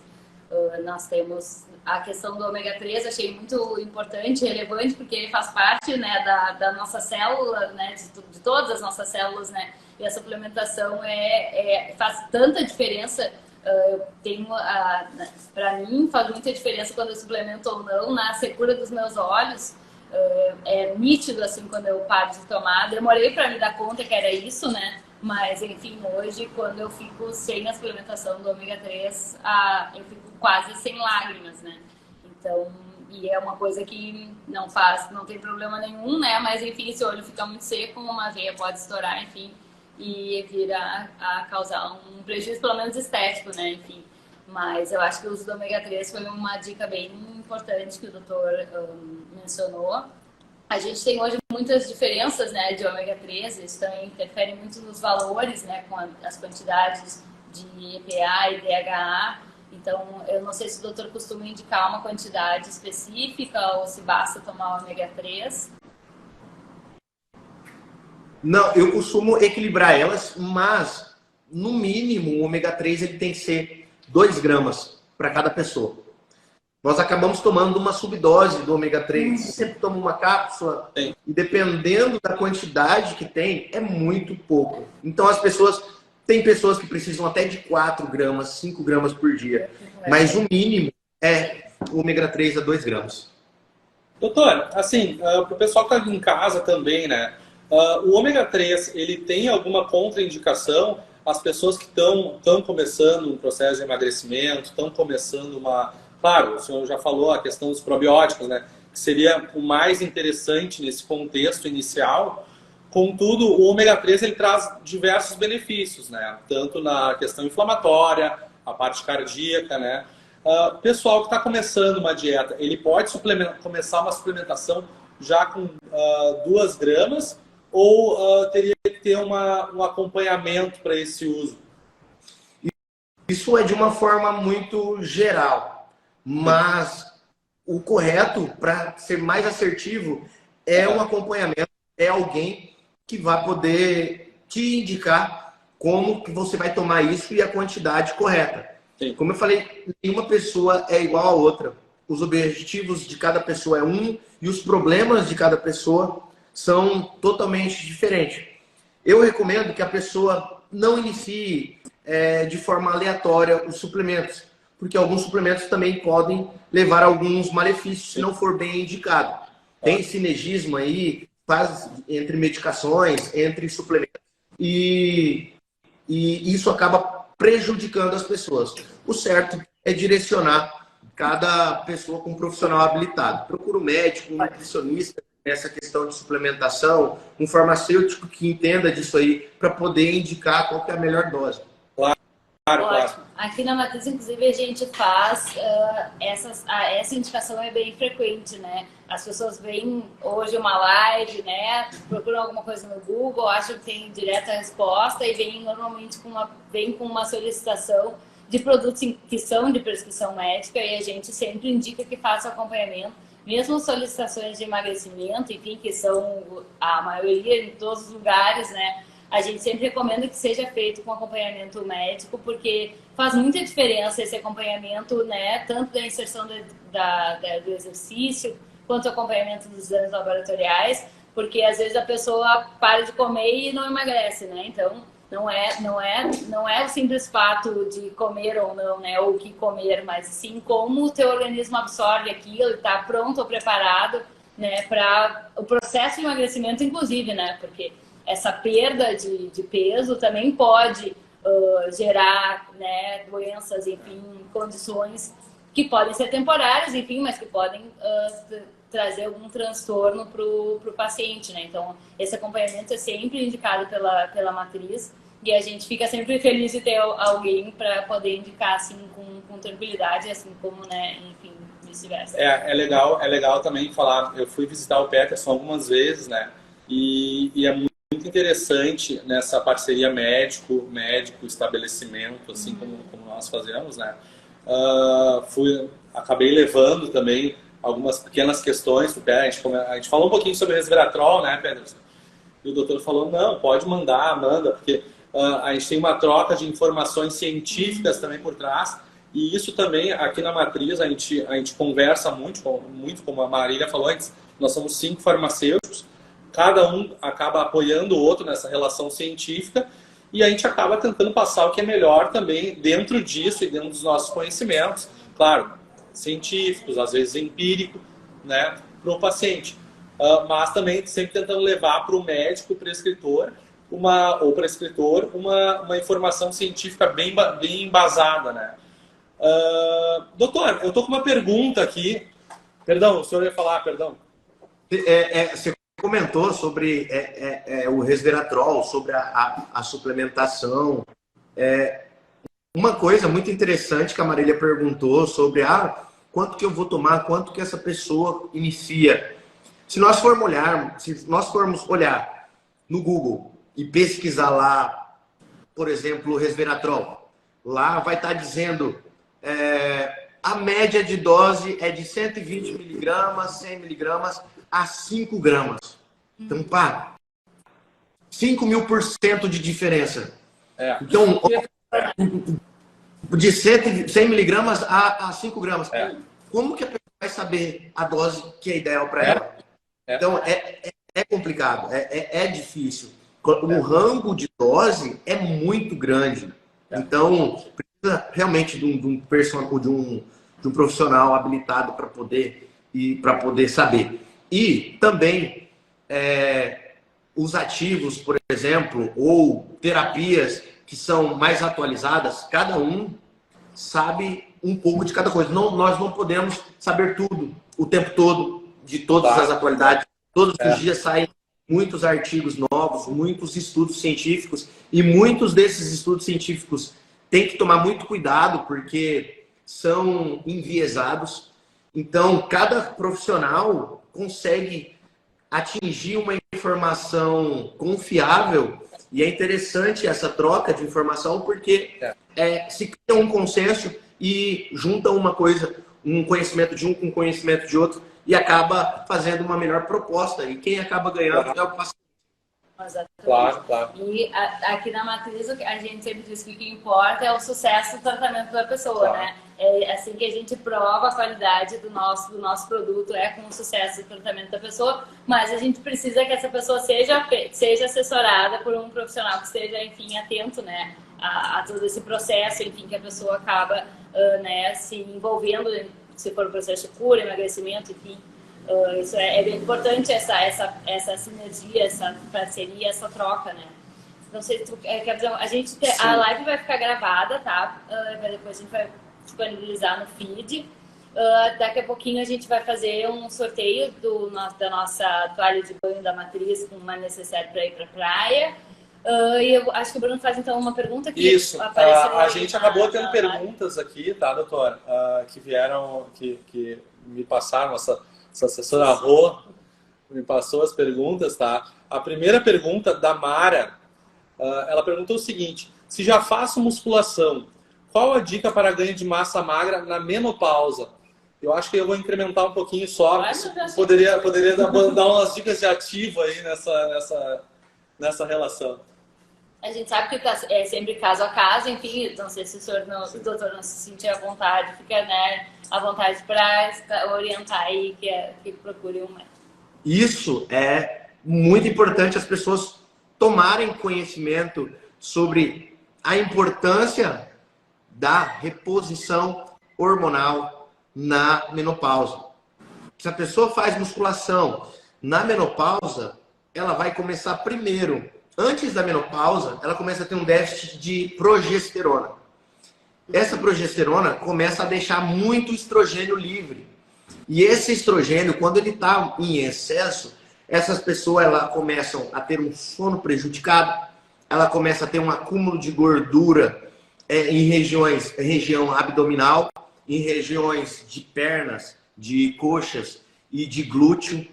Nós temos a questão do ômega 3, achei muito importante e relevante, porque ele faz parte, né, da nossa célula, né, de todas as nossas células, né, e a suplementação faz tanta diferença. Para mim, faz muita diferença quando eu suplemento ou não na secura dos meus olhos. É nítido, assim, quando eu paro de tomar. Demorei para me dar conta que era isso, né? Mas, enfim, hoje, quando eu fico sem a suplementação do ômega 3, eu fico quase sem lágrimas, né? Então, e é uma coisa que não tem problema nenhum, né? Mas, enfim, se o olho fica muito seco, uma veia pode estourar, enfim, e vir a causar um prejuízo, pelo menos estético, né? Enfim, mas eu acho que o uso do ômega 3 foi uma dica bem importante que o doutor mencionou. A gente tem hoje muitas diferenças, né, de ômega 3, isso também interfere muito nos valores, né, com as quantidades de EPA e DHA. Então, eu não sei se o doutor costuma indicar uma quantidade específica ou se basta tomar ômega 3. Não, eu costumo equilibrar elas, mas no mínimo o ômega 3 ele tem que ser 2 gramas para cada pessoa. Nós acabamos tomando uma subdose do ômega 3. Você sempre toma uma cápsula e dependendo da quantidade que tem, é muito pouco. Então tem pessoas que precisam até de 4 gramas, 5 gramas por dia. Mas o mínimo é o ômega 3 a 2 gramas. Doutor, assim, para o pessoal que está em casa também, né? O ômega 3, ele tem alguma contraindicação? As pessoas que estão começando um processo de emagrecimento, estão começando uma... Claro, o senhor já falou a questão dos probióticos, né? Que seria o mais interessante nesse contexto inicial. Contudo, o ômega 3 ele traz diversos benefícios, né? Tanto na questão inflamatória, a parte cardíaca, né? Pessoal que está começando uma dieta, ele pode começar uma suplementação já com 2 gramas ou teria que ter um acompanhamento para esse uso? Isso é de uma forma muito geral, mas o correto, para ser mais assertivo, é um acompanhamento, é alguém que vai poder te indicar como que você vai tomar isso e a quantidade correta. Sim. Como eu falei, nenhuma pessoa é igual a outra. Os objetivos de cada pessoa é um e os problemas de cada pessoa são totalmente diferentes. Eu recomendo que a pessoa não inicie de forma aleatória os suplementos, porque alguns suplementos também podem levar a alguns malefícios se não for bem indicado. Tem sinergismo aí, faz entre medicações, entre suplementos, e isso acaba prejudicando as pessoas. O certo é direcionar cada pessoa com um profissional habilitado. Procura um médico, um nutricionista nessa questão de suplementação, um farmacêutico que entenda disso aí, para poder indicar qual que é a melhor dose. Claro, ótimo. Aqui na Matriz, inclusive, a gente faz essa indicação é bem frequente, né? As pessoas veem hoje uma live, né? Procuram alguma coisa no Google, acham que tem direta resposta e vêm normalmente com uma solicitação de produtos que são de prescrição médica e a gente sempre indica que faça acompanhamento, mesmo solicitações de emagrecimento, enfim, que são a maioria em todos os lugares, né? A gente sempre recomenda que seja feito com acompanhamento médico, porque faz muita diferença esse acompanhamento, né? Tanto da inserção do exercício, quanto o acompanhamento dos exames laboratoriais, porque às vezes a pessoa para de comer e não emagrece, né? Então, Não é o simples fato de comer ou não, né? Ou o que comer, mas sim como o teu organismo absorve aquilo e está pronto ou preparado, né? Para o processo de emagrecimento, inclusive, né? Porque essa perda de peso também pode gerar, né, doenças, enfim, condições que podem ser temporárias, enfim, mas que podem trazer algum transtorno para o paciente, né? Então, esse acompanhamento é sempre indicado pela matriz e a gente fica sempre feliz de ter alguém para poder indicar, assim, com tranquilidade, assim como, né, enfim, vice-versa. É legal também falar, eu fui visitar o Peterson algumas vezes, né? E é muito interessante nessa parceria médico, estabelecimento, assim como nós fazemos, né? Acabei levando também algumas pequenas questões. A gente falou um pouquinho sobre resveratrol, né, Peterson? E o doutor falou, não, pode mandar, manda, porque a gente tem uma troca de informações científicas também por trás. E isso também, aqui na Matriz, a gente conversa muito, como a Marília falou antes, nós somos 5 farmacêuticos, cada um acaba apoiando o outro nessa relação científica e a gente acaba tentando passar o que é melhor também dentro disso e dentro dos nossos conhecimentos, claro, científicos, às vezes empírico, né, para o paciente. Mas também sempre tentando levar para o médico, prescritor, uma informação científica bem embasada, né? Doutor, eu estou com uma pergunta aqui. Perdão, o senhor ia falar, perdão. Você comentou sobre o resveratrol, sobre a suplementação. Uma coisa muito interessante que a Marília perguntou sobre quanto que eu vou tomar, quanto que essa pessoa inicia. Se nós formos olhar no Google e pesquisar lá, por exemplo, o resveratrol, lá vai estar dizendo a média de dose é de 120 miligramas, 100 miligramas a 5 gramas. Então, 5.000% de diferença. Então, de 100 miligramas a 5 gramas. Como que a pessoa vai saber a dose que é ideal para ela? Então, é complicado, é difícil. O rango de dose é muito grande. Então, precisa realmente de um profissional habilitado para poder saber. E também os ativos, por exemplo, ou terapias que são mais atualizadas, cada um sabe um pouco de cada coisa. Nós não podemos saber tudo, o tempo todo, de todas as atualidades. Todos os dias saem muitos artigos novos, muitos estudos científicos, e muitos desses estudos científicos têm que tomar muito cuidado, porque são enviesados. Então, cada profissional consegue atingir uma informação confiável, e é interessante essa troca de informação, porque se cria um consenso e junta uma coisa, um conhecimento de um com conhecimento de outro, e acaba fazendo uma melhor proposta. E quem acaba ganhando é o paciente. Exatamente. Claro. E aqui na Matriz, a gente sempre diz que o que importa é o sucesso do tratamento da pessoa, né? É assim que a gente prova a qualidade do nosso produto, com o sucesso do tratamento da pessoa, mas a gente precisa que essa pessoa seja assessorada por um profissional que esteja, enfim, atento, né, a todo esse processo, enfim, que a pessoa acaba né, se envolvendo, se for um processo de cura, emagrecimento, enfim. Isso é bem importante, essa sinergia, essa parceria, essa troca, né? Não sei se tu quer dizer, a live vai ficar gravada, tá? Depois a gente vai disponibilizar no feed. Daqui a pouquinho a gente vai fazer um sorteio da nossa toalha de banho da Matriz com uma necessaire para ir para a praia. E eu acho que o Bruno faz então uma pergunta que apareceu. A gente acabou tendo perguntas aqui, tá, doutora? Que vieram, que me passaram, essa assessora Rô me passou as perguntas, tá? A primeira pergunta da Mara, ela perguntou o seguinte: se já faço musculação, qual a dica para ganho de massa magra na menopausa? Eu acho que eu vou incrementar um pouquinho só. Poderia dar umas dicas de ativo aí nessa relação. A gente sabe que é sempre caso a caso, enfim, não sei se o doutor não se sentir à vontade, fica, né, à vontade para orientar aí que procure um médico. Isso é muito importante, as pessoas tomarem conhecimento sobre a importância da reposição hormonal na menopausa. Se a pessoa faz musculação na menopausa, ela vai começar primeiro, antes da menopausa, ela começa a ter um déficit de progesterona. Essa progesterona começa a deixar muito estrogênio livre. E esse estrogênio, quando ele está em excesso, essas pessoas começam a ter um sono prejudicado, ela começa a ter um acúmulo de gordura em região abdominal, em regiões de pernas, de coxas e de glúteo.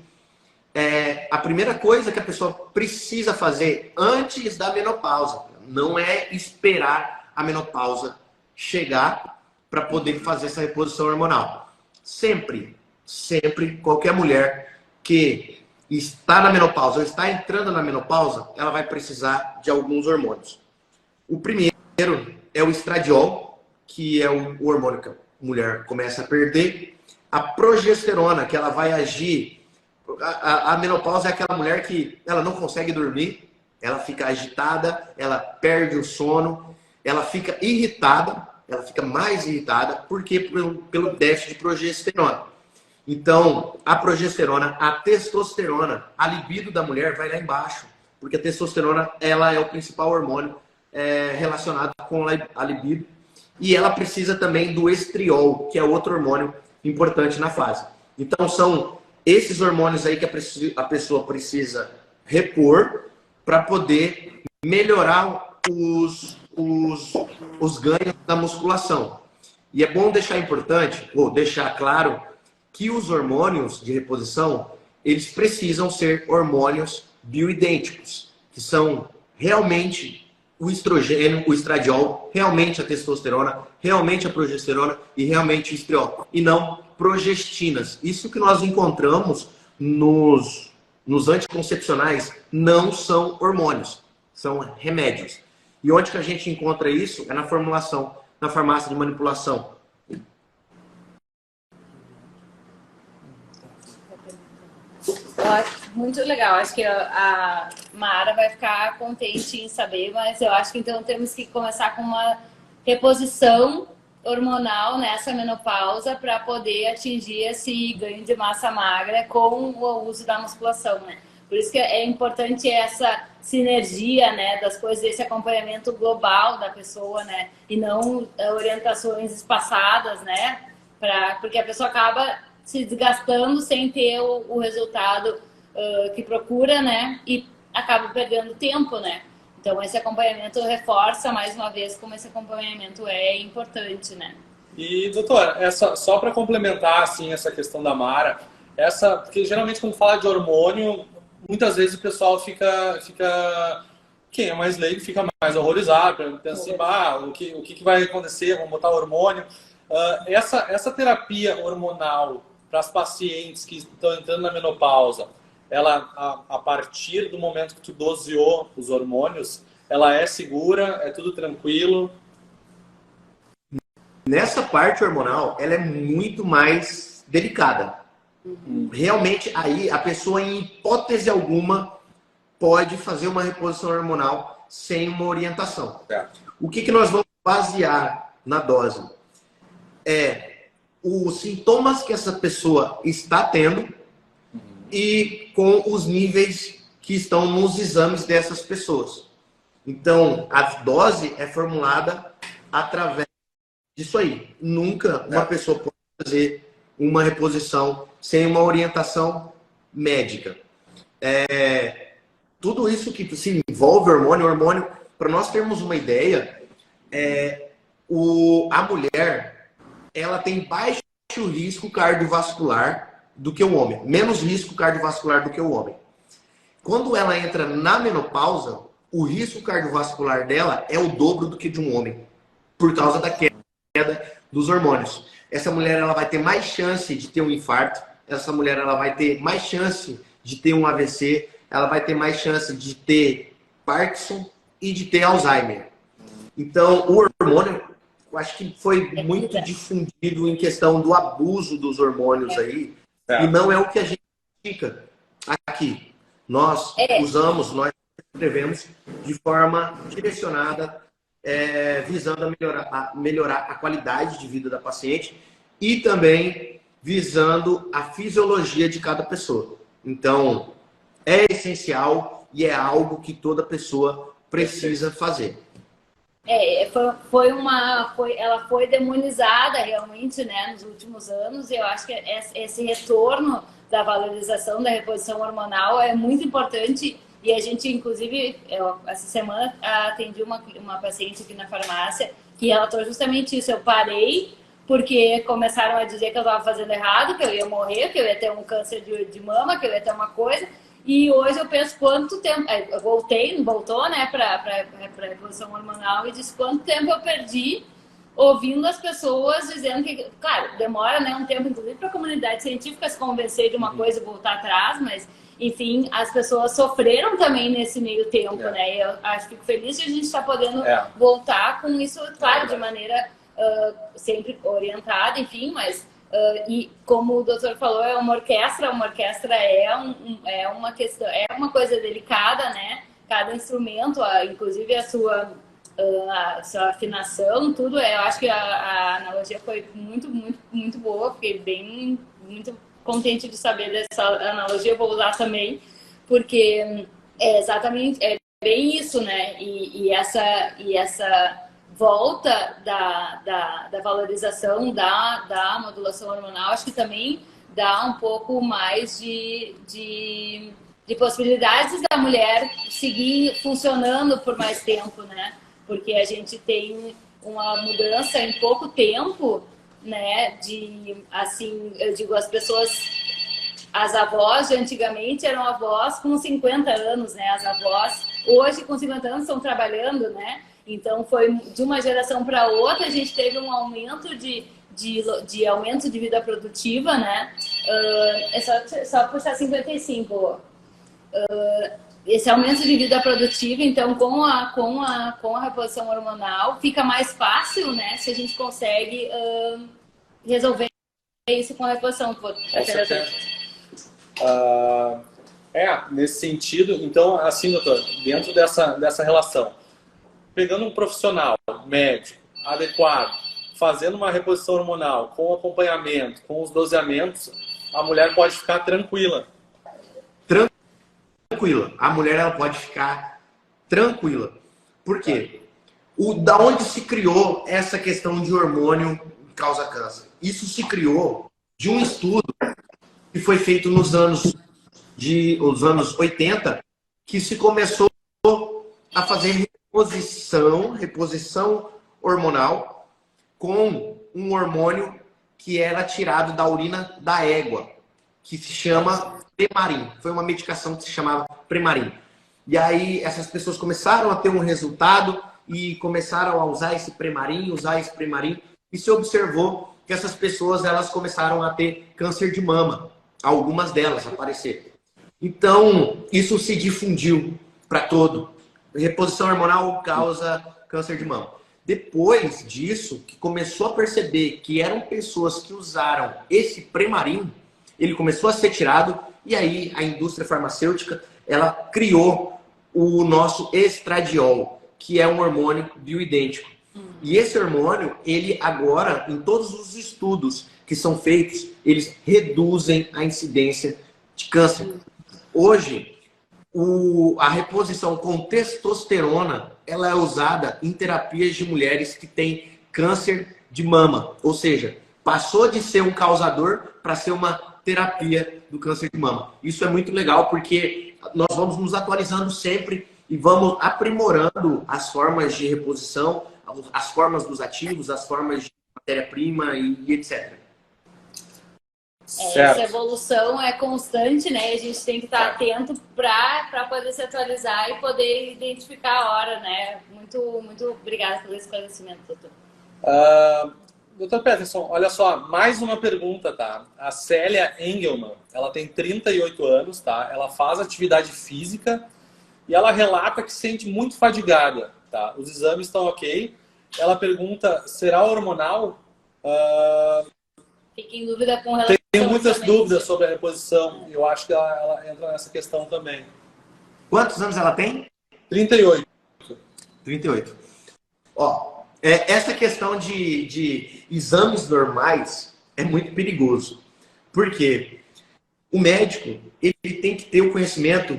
A primeira coisa que a pessoa precisa fazer antes da menopausa não é esperar a menopausa chegar para poder fazer essa reposição hormonal. Sempre, qualquer mulher que está na menopausa ou está entrando na menopausa, ela vai precisar de alguns hormônios. O primeiro é o estradiol, que é o hormônio que a mulher começa a perder. A progesterona, que ela vai agir. A menopausa é aquela mulher que ela não consegue dormir, ela fica agitada, ela perde o sono, ela fica irritada, ela fica mais irritada, porque pelo déficit de progesterona. Então, a progesterona, a testosterona, a libido da mulher vai lá embaixo, porque a testosterona ela é o principal hormônio relacionado com a libido, e ela precisa também do estriol, que é outro hormônio importante na fase. Então, são esses hormônios aí que a pessoa precisa repor para poder melhorar os ganhos da musculação. E é bom deixar claro que os hormônios de reposição, eles precisam ser hormônios bioidênticos, que são realmente o estrogênio, o estradiol, realmente a testosterona, realmente a progesterona e realmente o estriol, e não progestinas. Isso que nós encontramos nos anticoncepcionais não são hormônios, são remédios. E onde que a gente encontra isso? É na formulação, na farmácia de manipulação. Muito legal, acho que a Mara vai ficar contente em saber, mas eu acho que então temos que começar com uma reposição hormonal nessa menopausa para poder atingir esse ganho de massa magra com o uso da musculação, né? Por isso que é importante essa sinergia, né, das coisas, esse acompanhamento global da pessoa, né, e não orientações espaçadas, né, porque a pessoa acaba se desgastando sem ter o resultado que procura, né, e acaba perdendo tempo, né. Então esse acompanhamento reforça mais uma vez como esse acompanhamento é importante, né. E doutora, só para complementar assim essa questão da Mara, porque geralmente quando fala de hormônio, muitas vezes o pessoal quem é mais leigo fica mais horrorizado, pensa assim, o que vai acontecer, vamos botar hormônio. Essa terapia hormonal para as pacientes que estão entrando na menopausa, ela, a partir do momento que tu doseou os hormônios, ela é segura, é tudo tranquilo? Nessa parte hormonal, ela é muito mais delicada. Realmente, aí a pessoa, em hipótese alguma, pode fazer uma reposição hormonal sem uma orientação. O que nós vamos basear na dose? Os sintomas que essa pessoa está tendo e com os níveis que estão nos exames dessas pessoas. Então, a dose é formulada através disso aí. Nunca uma pessoa pode fazer uma reposição sem uma orientação médica. Tudo isso que se envolve hormônio, para nós termos uma ideia, a mulher, ela tem baixo risco cardiovascular do que o homem, menos risco cardiovascular do que o homem. Quando ela entra na menopausa, o risco cardiovascular dela é o dobro do que de um homem, por causa da queda dos hormônios. Essa mulher ela vai ter mais chance de ter um infarto, essa mulher ela vai ter mais chance de ter um AVC, ela vai ter mais chance de ter Parkinson e de ter Alzheimer. Então, o hormônio, eu acho que foi muito difundido em questão do abuso dos hormônios aí, e não é o que a gente indica aqui. Nós usamos, nós escrevemos de forma direcionada, visando melhorar a qualidade de vida da paciente e também visando a fisiologia de cada pessoa. Então, é essencial e é algo que toda pessoa precisa fazer. Ela foi demonizada realmente, né, nos últimos anos, e eu acho que esse retorno da valorização da reposição hormonal é muito importante. E a gente, inclusive, essa semana atendi uma paciente aqui na farmácia que relatou justamente isso. Eu parei porque começaram a dizer que eu estava fazendo errado, que eu ia morrer, que eu ia ter um câncer de mama, que eu ia ter uma coisa. E hoje eu penso quanto tempo... Eu voltou, né, para a reposição hormonal e disse quanto tempo eu perdi ouvindo as pessoas dizendo que... Claro, demora, né, um tempo, inclusive, para a comunidade científica se convencer de uma coisa e voltar atrás, mas... Enfim, as pessoas sofreram também nesse meio tempo, né? Eu fico feliz de a gente estar podendo voltar com isso, claro, de maneira sempre orientada, enfim, mas... e como o doutor falou, é uma orquestra é uma questão, é uma coisa delicada, né? Cada instrumento, inclusive a sua afinação, tudo, eu acho que a analogia foi muito, muito, muito boa, fiquei muito contente de saber dessa analogia, vou usar também, porque é exatamente, é bem isso, né? E essa volta da valorização da modulação hormonal, acho que também dá um pouco mais de possibilidades da mulher seguir funcionando por mais tempo, né? Porque a gente tem uma mudança em pouco tempo, né, eu digo, as avós de antigamente eram avós com 50 anos, né, as avós hoje com 50 anos estão trabalhando, né, então foi de uma geração para outra, a gente teve um aumento de aumento de vida produtiva, né, só puxar 55, esse aumento de vida produtiva, então com a reposição hormonal fica mais fácil, né, se a gente consegue resolver isso com a reposição. Nesse sentido, então, assim, doutor, dentro dessa relação, pegando um profissional médico adequado, fazendo uma reposição hormonal com acompanhamento, com os doseamentos, a mulher pode ficar tranquila. Tranquila. A mulher ela pode ficar tranquila. Por quê? Da onde se criou essa questão de hormônio que causa câncer? Isso se criou de um estudo que foi feito nos anos 80, que se começou a fazer reposição hormonal com um hormônio que era tirado da urina da égua, que se chama Premarin. Foi uma medicação que se chamava Premarin. E aí essas pessoas começaram a ter um resultado e começaram a usar esse Premarin, e se observou que essas pessoas elas começaram a ter câncer de mama, algumas delas aparecer. Então, isso se difundiu para todo. Reposição hormonal causa câncer de mama. Depois disso, que começou a perceber que eram pessoas que usaram esse Premarin, ele começou a ser tirado, e aí a indústria farmacêutica ela criou o nosso estradiol, que é um hormônio bioidêntico. E esse hormônio, ele agora, em todos os estudos que são feitos, eles reduzem a incidência de câncer. Hoje, a reposição com testosterona, ela é usada em terapias de mulheres que têm câncer de mama. Ou seja, passou de ser um causador para ser uma terapia do câncer de mama. Isso é muito legal porque nós vamos nos atualizando sempre e vamos aprimorando as formas de reposição, as formas dos ativos, as formas de matéria-prima e etc. Essa evolução é constante, né? A gente tem que estar atento para poder se atualizar e poder identificar a hora, né? Muito, muito obrigada pelo esclarecimento, doutor. Doutor Peterson, olha só, mais uma pergunta, tá? A Célia Engelmann, ela tem 38 anos, tá? Ela faz atividade física e ela relata que se sente muito fadigada, tá? Os exames estão ok. Ela pergunta, será hormonal? Fica em dúvida com relação. Tem muitas dúvidas sobre a reposição. Eu acho que ela entra nessa questão também. Quantos anos ela tem? 38. 38. Ó, essa questão de exames normais é muito perigoso. Por quê? O médico, ele tem que ter o conhecimento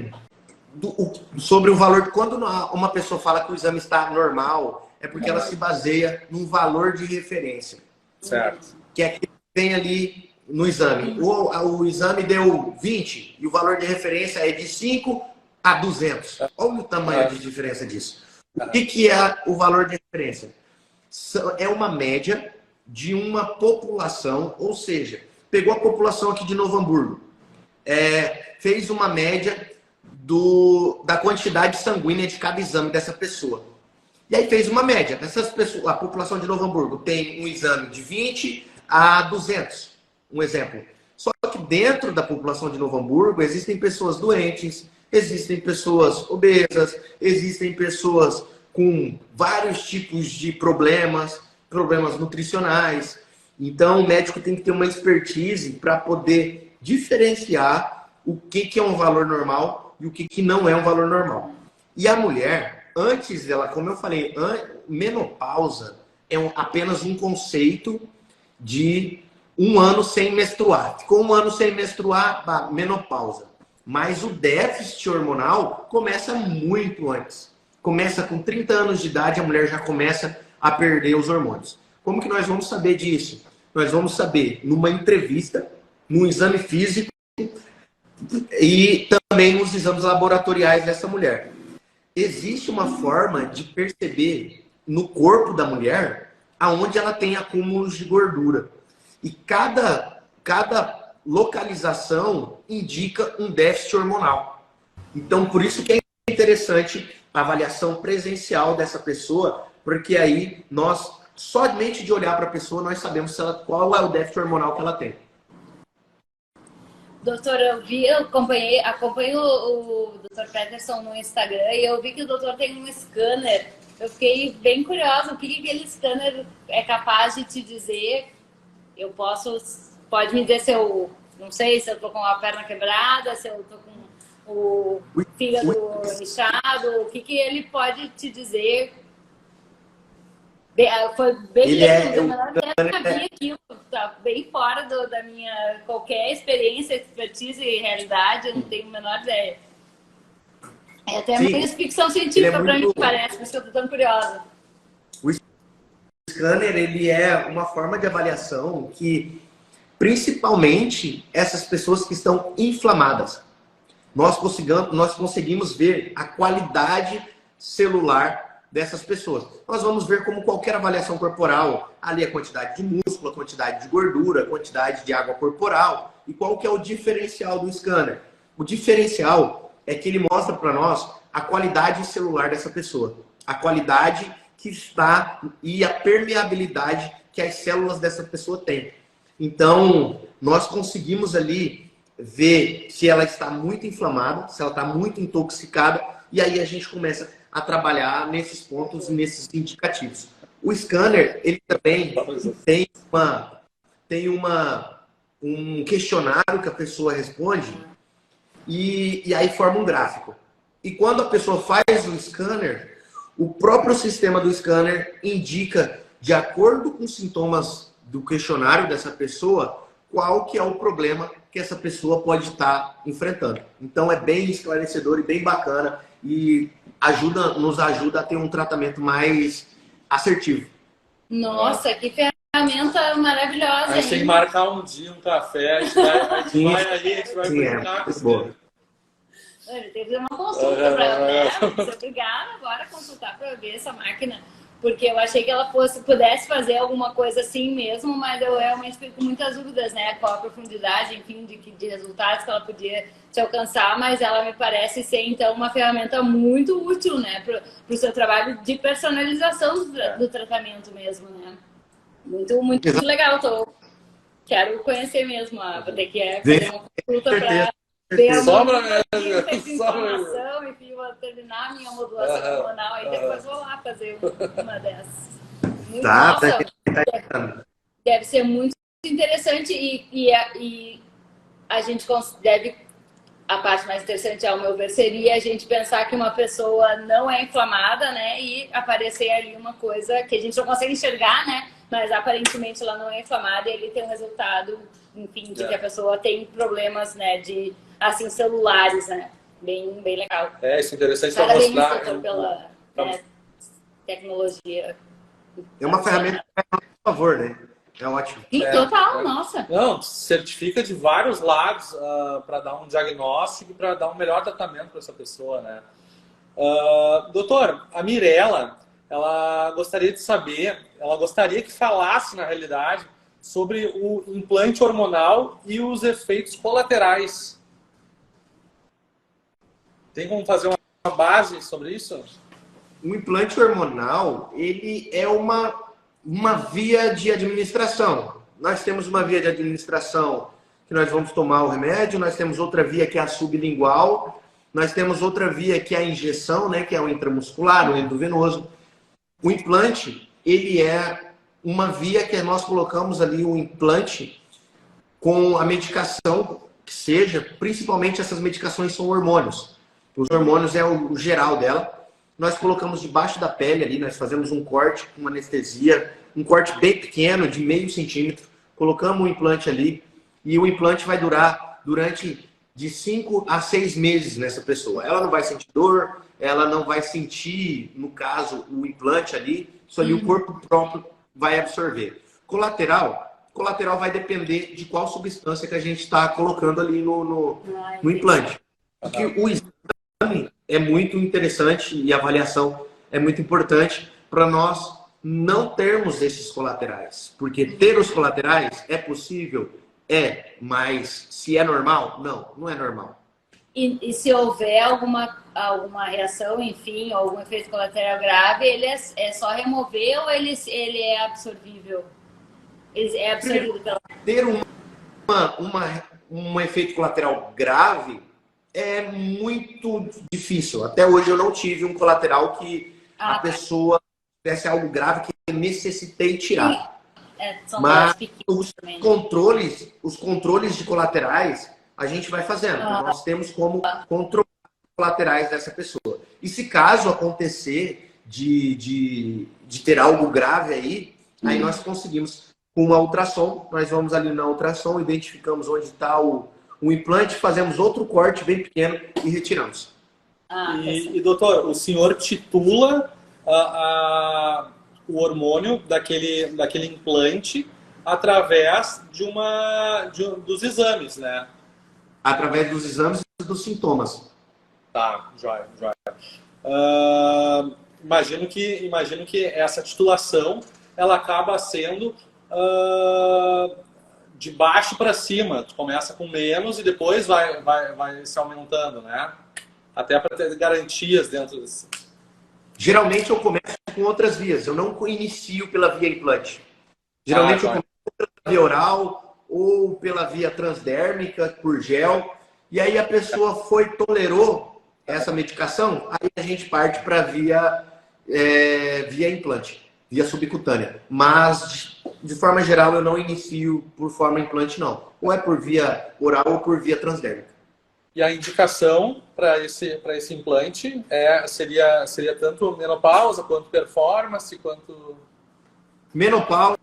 sobre o valor. Quando uma pessoa fala que o exame está normal, é porque ela se baseia num valor de referência. Certo. Que é que tem ali no exame. O exame deu 20 e o valor de referência é de 5 a 200. Olha o tamanho de diferença disso. O que é o valor de referência? É uma média de uma população, ou seja, pegou a população aqui de Novo Hamburgo, fez uma média da quantidade sanguínea de cada exame dessa pessoa. E aí fez uma média. Essas pessoas, a população de Novo Hamburgo tem um exame de 20 a 200, um exemplo. Só que dentro da população de Novo Hamburgo existem pessoas doentes, existem pessoas obesas, existem pessoas com vários tipos de problemas nutricionais. Então o médico tem que ter uma expertise para poder diferenciar o que é um valor normal e o que não é um valor normal. E a mulher, antes dela, como eu falei, menopausa é apenas um conceito de 1 ano sem menstruar. Ficou 1 ano sem menstruar, menopausa. Mas o déficit hormonal começa muito antes. Começa com 30 anos de idade, a mulher já começa a perder os hormônios. Como que nós vamos saber disso? Nós vamos saber numa entrevista, num exame físico e também nos exames laboratoriais dessa mulher. Existe uma forma de perceber no corpo da mulher aonde ela tem acúmulos de gordura. E cada localização indica um déficit hormonal. Então, por isso que é interessante a avaliação presencial dessa pessoa, porque aí nós, somente de olhar para a pessoa, nós sabemos qual é o déficit hormonal que ela tem. Doutor, eu acompanho o Dr. Peterson no Instagram e eu vi que o doutor tem um scanner. Eu fiquei bem curiosa, o que aquele scanner é capaz de te dizer? Pode me dizer se eu, não sei, se eu tô com a perna quebrada, se eu tô com o fígado inchado, o que ele pode te dizer? Foi bem aqui, tá bem fora da minha qualquer experiência, expertise e realidade, eu não tenho a menor ideia. É até mais ficção científica para mim, parece, por isso que eu tô tão curiosa. O scanner, ele é uma forma de avaliação que, principalmente, essas pessoas que estão inflamadas, nós conseguimos ver a qualidade celular dessas pessoas. Nós vamos ver como qualquer avaliação corporal, ali a quantidade de músculo, a quantidade de gordura, a quantidade de água corporal. E qual que é o diferencial do scanner? O diferencial é que ele mostra para nós a qualidade celular dessa pessoa. A qualidade que está e a permeabilidade que as células dessa pessoa têm. Então, nós conseguimos ali ver se ela está muito inflamada, se ela está muito intoxicada, e aí a gente começa a trabalhar nesses pontos, nesses indicativos. O scanner, ele também tem um questionário que a pessoa responde e aí forma um gráfico. E quando a pessoa faz o scanner, o próprio sistema do scanner indica, de acordo com os sintomas do questionário dessa pessoa, qual que é o problema que essa pessoa pode estar enfrentando. Então é bem esclarecedor e bem bacana e nos ajuda a ter um tratamento mais assertivo. Nossa, que ferramenta maravilhosa! A gente tem que marcar um dia, um café, a gente vai brincar com isso. Teve que fazer uma consulta para ela, você obrigada agora a consultar para ver essa máquina, porque eu achei que ela pudesse fazer alguma coisa assim mesmo, mas eu realmente fico com muitas dúvidas, né? Qual a profundidade, enfim, de resultados que ela podia te alcançar, mas ela me parece ser, então, uma ferramenta muito útil, né? Para o seu trabalho de personalização do tratamento mesmo, né? Muito, muito legal. Quero conhecer mesmo, vou ter que fazer uma consulta para ter informação, enfim, vou terminar a minha modulação hormonal e depois vou lá fazer uma dessas. Nossa, deve ser muito interessante e a gente deve a parte mais interessante, ao meu ver, seria a gente pensar que uma pessoa não é inflamada, né? E aparecer ali uma coisa que a gente não consegue enxergar, né? Mas aparentemente ela não é inflamada e ele tem um resultado, enfim, de que a pessoa tem problemas, né? De, assim, celulares, né? Bem legal. Isso é interessante para Parabéns, mostrar. doutor, pela tecnologia. É uma ferramenta que vai a favor, né? É ótimo. Sim, total, nossa. Não, certifica de vários lados para dar um diagnóstico e para dar um melhor tratamento para essa pessoa, né? Doutor, a Mirella, ela gostaria de saber, ela gostaria que falasse, na realidade, sobre o implante hormonal e os efeitos colaterais. Tem como fazer uma base sobre isso? O implante hormonal, ele é uma via de administração. Nós temos uma via de administração que nós vamos tomar o remédio, nós temos outra via que é a sublingual, nós temos outra via que é a injeção, né, que é o intramuscular, o endovenoso. O implante, ele é uma via que nós colocamos ali o implante com a medicação que seja, principalmente essas medicações são hormônios. Os hormônios é o geral dela. Nós colocamos debaixo da pele ali, nós fazemos um corte com anestesia, um corte bem pequeno, de meio centímetro. Colocamos o implante ali e o implante vai durar durante de 5 a 6 meses nessa pessoa. Ela não vai sentir dor, ela não vai sentir, no caso, o implante ali, isso ali o corpo próprio vai absorver. Colateral vai depender de qual substância que a gente está colocando ali no implante. Porque o exame é muito interessante e a avaliação é muito importante para nós não termos esses colaterais. Porque ter os colaterais é possível? Mas se é normal? Não é normal. E se houver alguma reação, enfim, algum efeito colateral grave, ele é só remover ou ele é absorvível? Ele é absorvido pela... Ter um efeito colateral grave é muito difícil. Até hoje eu não tive um colateral que a pessoa tivesse algo grave que eu necessitei tirar. Mas os controles de colaterais a gente vai fazendo. Nós temos como controlar os colaterais dessa pessoa. E se caso acontecer de ter algo grave aí nós conseguimos, com uma ultrassom, nós vamos ali na ultrassom, identificamos onde está o implante, fazemos outro corte bem pequeno e retiramos. E doutor, o senhor titula o hormônio daquele implante através dos exames, né? Através dos exames e dos sintomas. Tá, joia. Imagino que essa titulação ela acaba sendo de baixo para cima. Tu começa com menos e depois vai se aumentando, né? Até para ter garantias dentro desse... Geralmente eu começo com outras vias. Eu não inicio pela via implante. Geralmente eu começo pela via oral ou pela via transdérmica, por gel. E aí a pessoa tolerou essa medicação, aí a gente parte para via implante, via subcutânea. Mas, de forma geral, eu não inicio por forma implante, não. Ou é por via oral ou por via transdérmica. E a indicação para esse implante seria tanto menopausa, quanto performance, quanto... Menopausa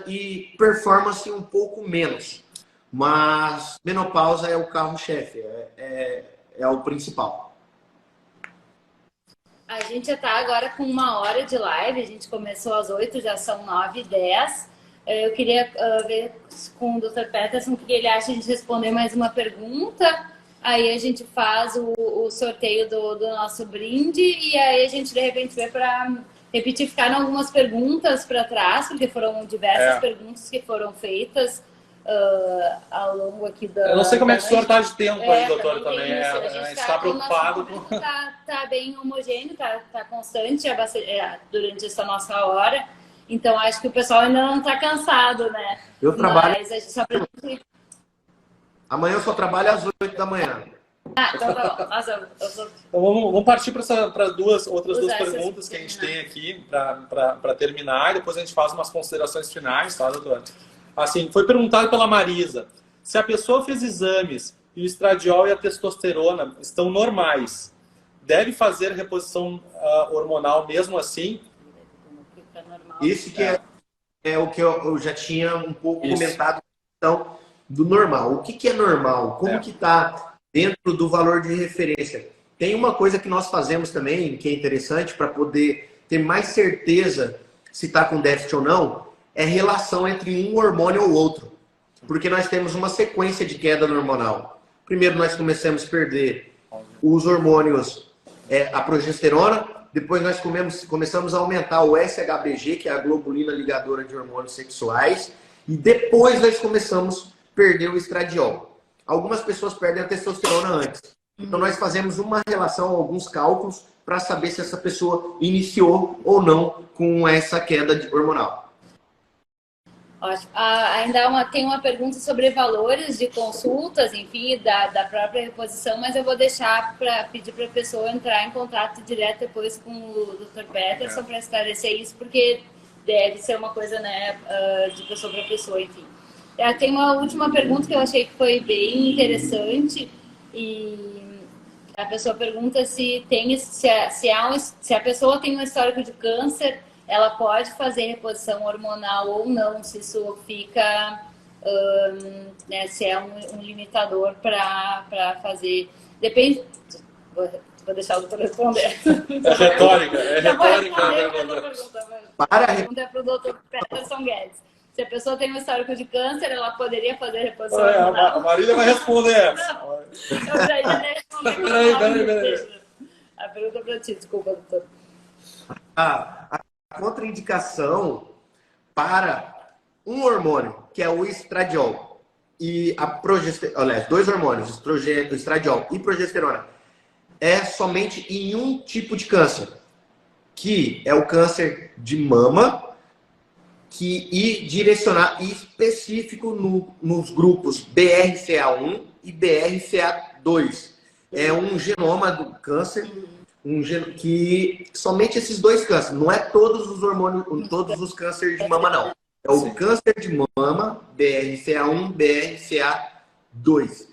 e performance um pouco menos. Mas menopausa é o carro-chefe, é o principal. A gente já está agora com 1 hora de live, a gente começou às 8, já são 9h10. Eu queria ver com o Dr. Peterson o que ele acha de a gente responder mais uma pergunta. Aí a gente faz o sorteio do nosso brinde e aí a gente de repente vê para repetir, ficaram algumas perguntas para trás, porque foram diversas perguntas que foram feitas ao longo aqui da... Eu não sei como é que o senhor está de tempo aí, doutor, também. A gente está preocupado com... Está bem homogêneo, está constante durante essa nossa hora. Então, acho que o pessoal ainda não está cansado, né? Eu trabalho... Mas a gente só precisa... Amanhã eu só trabalho às 8 da manhã. Então tá bom. Então, vamos partir para outras duas perguntas que a gente tem aqui para terminar. E depois a gente faz umas considerações finais, tá, doutor? Assim, foi perguntado pela Marisa, se a pessoa fez exames e o estradiol e a testosterona estão normais, deve fazer reposição hormonal mesmo assim? Isso que é o que eu já tinha um pouco comentado, então, do normal. O que é normal? Como que está dentro do valor de referência? Tem uma coisa que nós fazemos também, que é interessante, para poder ter mais certeza se está com déficit ou não, é relação entre um hormônio ou outro. Porque nós temos uma sequência de queda hormonal. Primeiro nós começamos a perder os hormônios, a progesterona, depois nós começamos a aumentar o SHBG, que é a globulina ligadora de hormônios sexuais, e depois nós começamos a perder o estradiol. Algumas pessoas perdem a testosterona antes. Então nós fazemos uma relação, alguns cálculos, para saber se essa pessoa iniciou ou não com essa queda hormonal. Ótimo. Tem uma pergunta sobre valores de consultas, enfim, da própria reposição, mas eu vou deixar para pedir para a pessoa entrar em contato direto depois com o Dr. Peterson para esclarecer isso, porque deve ser uma coisa, né, de pessoa para pessoa, enfim. Tem uma última pergunta que eu achei que foi bem interessante e a pessoa pergunta se a pessoa tem um histórico de câncer, ela pode fazer reposição hormonal ou não, se isso fica, né, se é um limitador para fazer. Depende. Vou deixar o doutor responder. É retórica. A pergunta é para o doutor Peterson Guedes. Se a pessoa tem um histórico de câncer, ela poderia fazer reposição hormonal? A Marília vai responder essa. Eu já ia responder. Peraí. A pergunta é para ti, desculpa, doutor. A contraindicação para um hormônio, que é o estradiol, e a progesterona, aliás, dois hormônios, o estradiol e progesterona, é somente em um tipo de câncer, que é o câncer de mama, e direcionar específico nos grupos BRCA1 e BRCA2. É um genoma do câncer, que somente esses dois cânceres, não é todos os hormônios, todos os cânceres de mama, não. É o câncer de mama, BRCA1, BRCA2.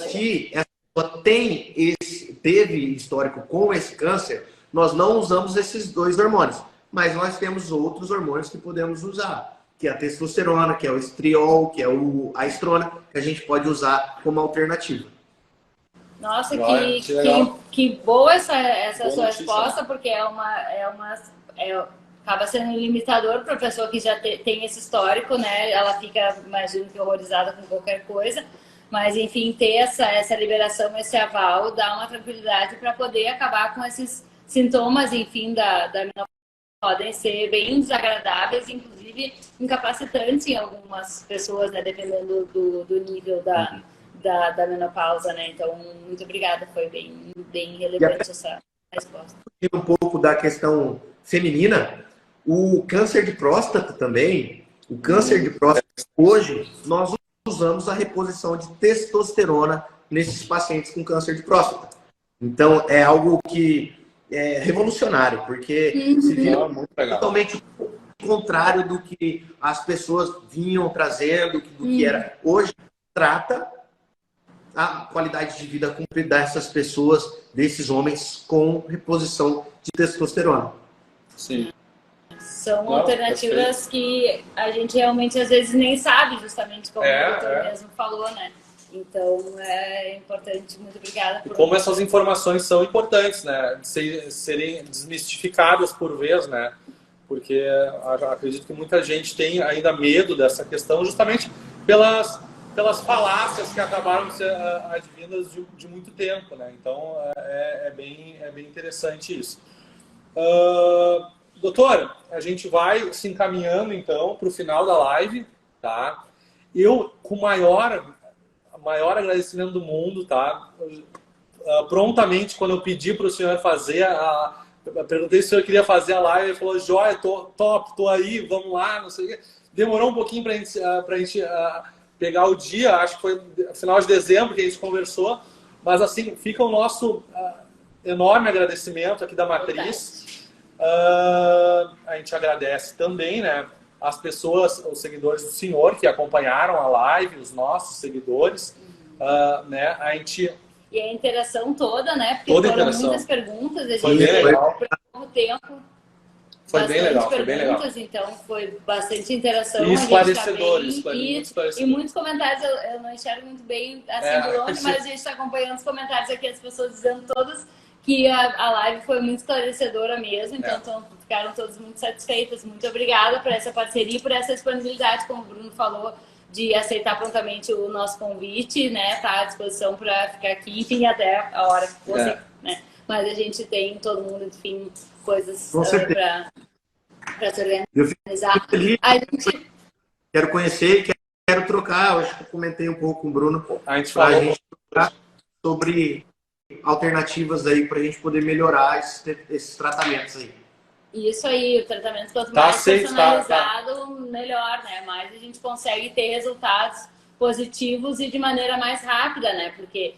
Se essa pessoa teve histórico com esse câncer, nós não usamos esses dois hormônios, mas nós temos outros hormônios que podemos usar, que é a testosterona, que é o estriol, que é a estrona, que a gente pode usar como alternativa. Nossa, que boa essa sua resposta, porque acaba sendo um limitador para a pessoa que já tem esse histórico, né? Ela fica, imagino que horrorizada com qualquer coisa, mas enfim, ter essa liberação, esse aval, dá uma tranquilidade para poder acabar com esses sintomas, enfim, da menopausa. Podem ser bem desagradáveis, inclusive incapacitantes em algumas pessoas, né? Dependendo do nível da menopausa, né? Então, muito obrigada, foi bem relevante essa resposta. Um pouco da questão feminina, o câncer de próstata também, o câncer de próstata, hoje, nós usamos a reposição de testosterona nesses pacientes com câncer de próstata. Então, é algo que é revolucionário, porque se vira totalmente o contrário do que as pessoas vinham trazendo, do que era. Hoje, trata a qualidade de vida dessas pessoas, desses homens, com reposição de testosterona. Sim. São alternativas que a gente realmente às vezes nem sabe, justamente como o doutor mesmo falou, né? Então é importante, muito obrigada. E como essas informações são importantes, né? De serem desmistificadas por vez, né? Porque acredito que muita gente tem ainda medo dessa questão, justamente pelas falácias que acabaram sendo advindas de muito tempo, né? Então é bem interessante isso. Doutor, a gente vai se encaminhando então para o final da live, tá? Eu, com o maior agradecimento do mundo, tá? Prontamente, quando eu pedi para o senhor fazer perguntei se o senhor queria fazer a live, ele falou: joia, tô aí, vamos lá, não sei o quê. Demorou um pouquinho para a gente pegar o dia, acho que foi final de dezembro que a gente conversou, mas assim, fica o nosso enorme agradecimento aqui da Matriz. A gente agradece também, né, as pessoas, os seguidores do senhor que acompanharam a live, os nossos seguidores, né? A gente... E a interação toda, né? Porque Toda foram interação. muitas perguntas, a gente Foi bem legal. pouco tempo. Foi bem legal, foi bem legal. Então foi bastante interação. E esclarecedor, E muitos comentários, eu não enxergo muito bem assim de longe, mas a gente está acompanhando os comentários aqui, as pessoas dizendo todas que a live foi muito esclarecedora mesmo, então ficaram todos muito satisfeitas. Muito obrigada por essa parceria e por essa disponibilidade, como o Bruno falou, de aceitar prontamente o nosso convite, né? Tá à disposição para ficar aqui, enfim, até a hora que você, né? Mas a gente tem todo mundo, enfim, coisas para se organizar. Eu fico muito feliz, quero conhecer e quero trocar. Eu acho que eu comentei um pouco com o Bruno para a gente trocar sobre alternativas aí para a gente poder melhorar esses tratamentos aí. Isso aí, o tratamento quanto mais personalizado, melhor, né? Mais a gente consegue ter resultados positivos e de maneira mais rápida, né? Porque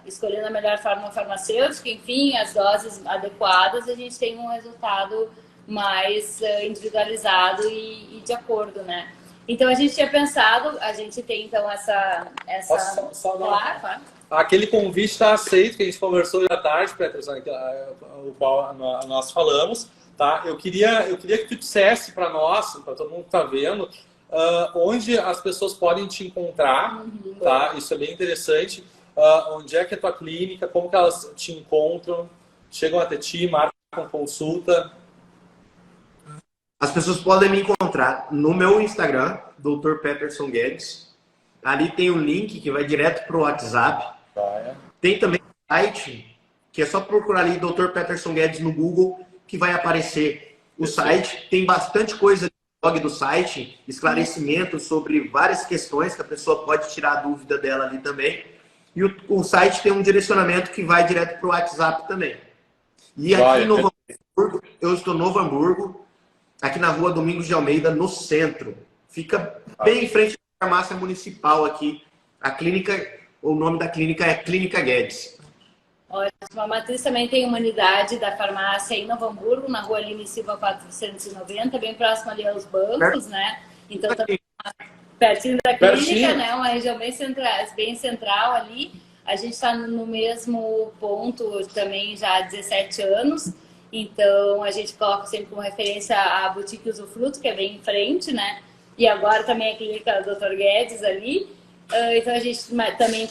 escolhendo a melhor forma farmacêutica, enfim, as doses adequadas, a gente tem um resultado mais individualizado e de acordo, né? Então a gente tinha pensado, a gente tem então essa... Claro. Aquele convite está aceito, que a gente conversou hoje à tarde, Peterson, o qual nós falamos, tá? Eu queria que tu dissesse para nós, para todo mundo que está vendo, onde as pessoas podem te encontrar, tá? Isso é bem interessante. Onde é que é a tua clínica, como que elas te encontram, chegam até ti, marcam consulta. As pessoas podem me encontrar no meu Instagram, Dr. Peterson Guedes. Ali tem um link que vai direto para o WhatsApp. Tem também um site, que é só procurar ali Dr. Peterson Guedes no Google, que vai aparecer o site. Tem bastante coisa no blog do site, esclarecimentos sobre várias questões que a pessoa pode tirar a dúvida dela ali também. E o site tem um direcionamento que vai direto para o WhatsApp também. E aqui em Novo Hamburgo, eu estou em Novo Hamburgo, aqui na rua Domingos de Almeida, no centro. Fica bem em frente à farmácia municipal aqui. A clínica, o nome da clínica é Clínica Guedes. A Matriz também tem uma unidade da farmácia em Novo Hamburgo, na rua Lime Silva 490, bem próximo ali aos bancos, né? Então, também pertinho da clínica, né? Uma região bem central ali. A gente está no mesmo ponto também já há 17 anos. Então, a gente coloca sempre como referência a Boutique Usufruto, que é bem em frente, né? E agora também a clínica Dr. Guedes ali. Então, a gente também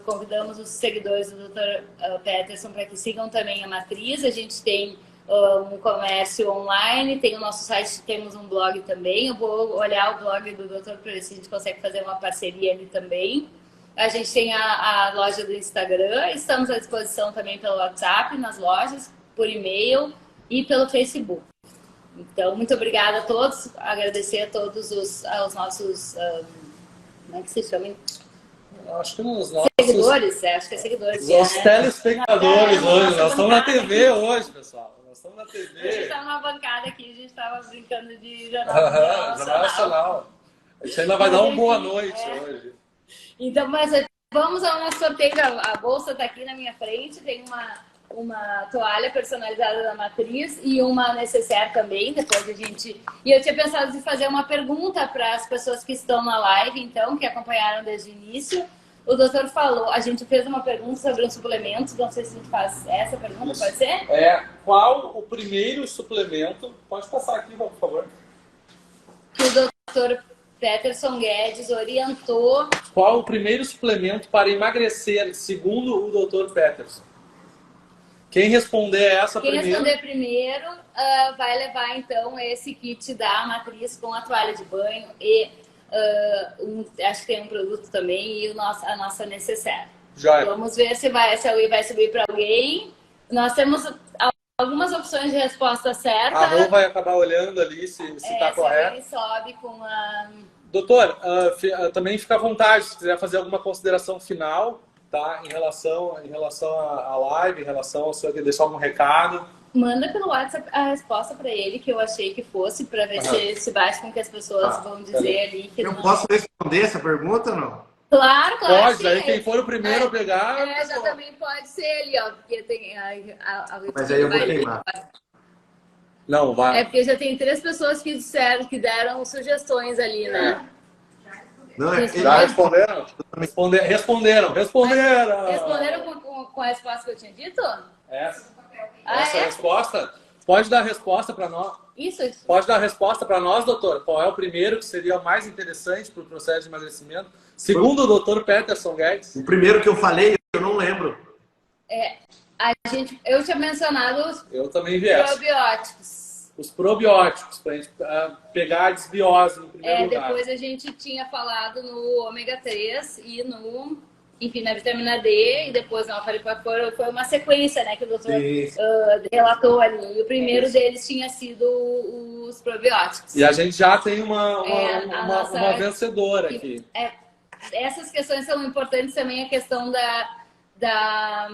convidamos os seguidores do Dr. Peterson para que sigam também a Matriz. A gente tem um comércio online, tem o nosso site, temos um blog também. Eu vou olhar o blog do Dr. para ver se a gente consegue fazer uma parceria ali também. A gente tem a loja do Instagram, estamos à disposição também pelo WhatsApp, nas lojas, por e-mail e pelo Facebook. Então, muito obrigada a todos, agradecer a todos os nossos... como é que se chama? Acho que os nossos... Seguidores, acho que é seguidores. Os telespectadores hoje, nós estamos na TV hoje, pessoal. Nós estamos na TV. A gente estava numa bancada aqui, a gente estava brincando de Jornal Nacional. A gente ainda vai dar uma boa noite hoje. Então, mas vamos ao nosso sorteio. A bolsa está aqui na minha frente, tem uma toalha personalizada da Matriz e uma necessaire também, depois a gente... E eu tinha pensado em fazer uma pergunta para as pessoas que estão na live, então, que acompanharam desde o início. O doutor falou, a gente fez uma pergunta sobre os suplementos, não sei se a gente faz essa pergunta, pode ser? Qual o primeiro suplemento, pode passar aqui, por favor. Que o doutor Peterson Guedes orientou... Qual o primeiro suplemento para emagrecer, segundo o doutor Peterson? Quem responder essa primeiro... Quem responder primeiro vai levar, então, esse kit da Matriz com a toalha de banho e acho que tem um produto também e a nossa necessaire. Joia. Vamos ver se vai subir para alguém. Nós temos algumas opções de resposta certa. A Rô vai acabar olhando ali se está correto. Se alguém sobe com a... Doutor, também fica à vontade, se quiser fazer alguma consideração final, tá? Em relação à live, em relação ao senhor quer deixar algum recado. Manda pelo WhatsApp a resposta para ele, que eu achei que fosse, para ver se bate com o que as pessoas vão dizer ali. Que eu posso responder essa pergunta ou não? Claro. Pode, aí quem for o primeiro a pegar... já também pode ser ali, ó, porque tem... Mas aí eu vou queimar. Não, vai. É porque já tem 3 pessoas que deram sugestões ali, né? Não, Já responderam? Responderam. Responderam com a resposta que eu tinha dito? Essa É? resposta. Pode dar a resposta para nós? Isso. Pode dar a resposta para nós, doutor? Qual é o primeiro que seria o mais interessante para o processo de emagrecimento? Segundo o doutor Peterson Guedes. O primeiro que eu falei, eu não lembro. Eu tinha mencionado os Eu também vi essa. probióticos. Os probióticos, para a gente pegar a desbiose no primeiro lugar. Depois a gente tinha falado no ômega 3 e enfim, na vitamina D, e depois foi uma sequência, né, que o doutor relatou ali. E o primeiro deles tinha sido os probióticos. E a gente já tem uma vencedora aqui. Essas questões são importantes também, a questão da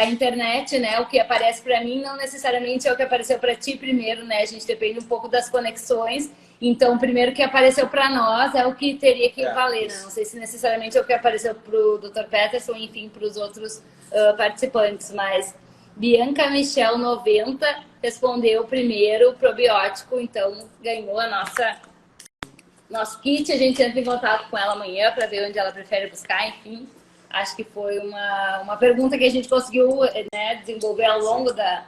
internet, né? O que aparece para mim não necessariamente é o que apareceu para ti primeiro, né? A gente depende um pouco das conexões. Então, o primeiro que apareceu para nós é o que teria que valer, né? Não sei se necessariamente é o que apareceu para o Dr. Peterson, enfim, para os outros participantes, mas Bianca Michel 90 respondeu primeiro probiótico, então ganhou nosso kit. A gente entra em contato com ela amanhã para ver onde ela prefere buscar, enfim. Acho que foi uma pergunta que a gente conseguiu, né, desenvolver ao longo da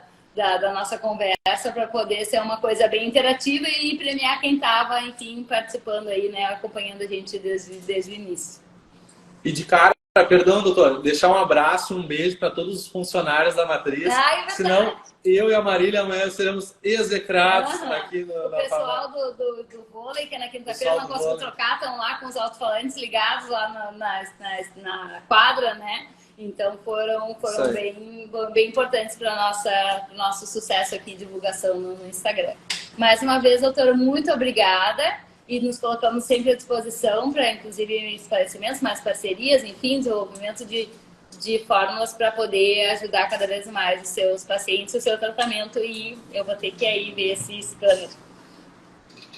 nossa conversa para poder ser uma coisa bem interativa e premiar quem estava, enfim, participando aí, né, acompanhando a gente desde o início. E de cara, perdão, doutor, deixar um abraço, um beijo para todos os funcionários da Matriz. Senão, eu e a Marília amanhã seremos execrados aqui no... O pessoal do vôlei, que na quinta-feira não conseguiu trocar, estão lá com os alto-falantes ligados lá na quadra, né? Então foram bem importantes para o nosso sucesso aqui, divulgação no Instagram. Mais uma vez, doutora, muito obrigada. E nos colocamos sempre à disposição para, inclusive, esclarecimentos, mais parcerias, enfim, desenvolvimento de fórmulas para poder ajudar cada vez mais os seus pacientes, o seu tratamento. E eu vou ter que aí ver esse scanner.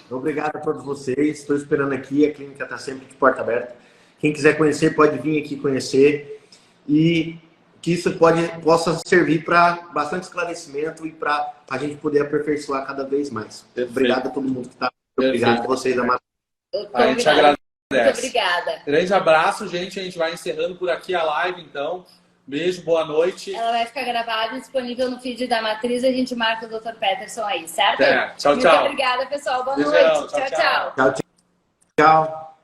Obrigado a todos vocês. Estou esperando aqui. A clínica está sempre de porta aberta. Quem quiser conhecer, pode vir aqui conhecer. E que isso possa servir para bastante esclarecimento e para a gente poder aperfeiçoar cada vez mais. Perfeito. Obrigado a todo mundo que está. Obrigado a vocês, Amado. A gente agradece. Muito obrigada. Grande abraço, gente. A gente vai encerrando por aqui a live, então. Beijo, boa noite. Ela vai ficar gravada e disponível no feed da Matriz. A gente marca o Dr. Peterson aí, certo? Tchau, tchau. Muito obrigada, pessoal. Boa noite. Tchau, tchau. Tchau.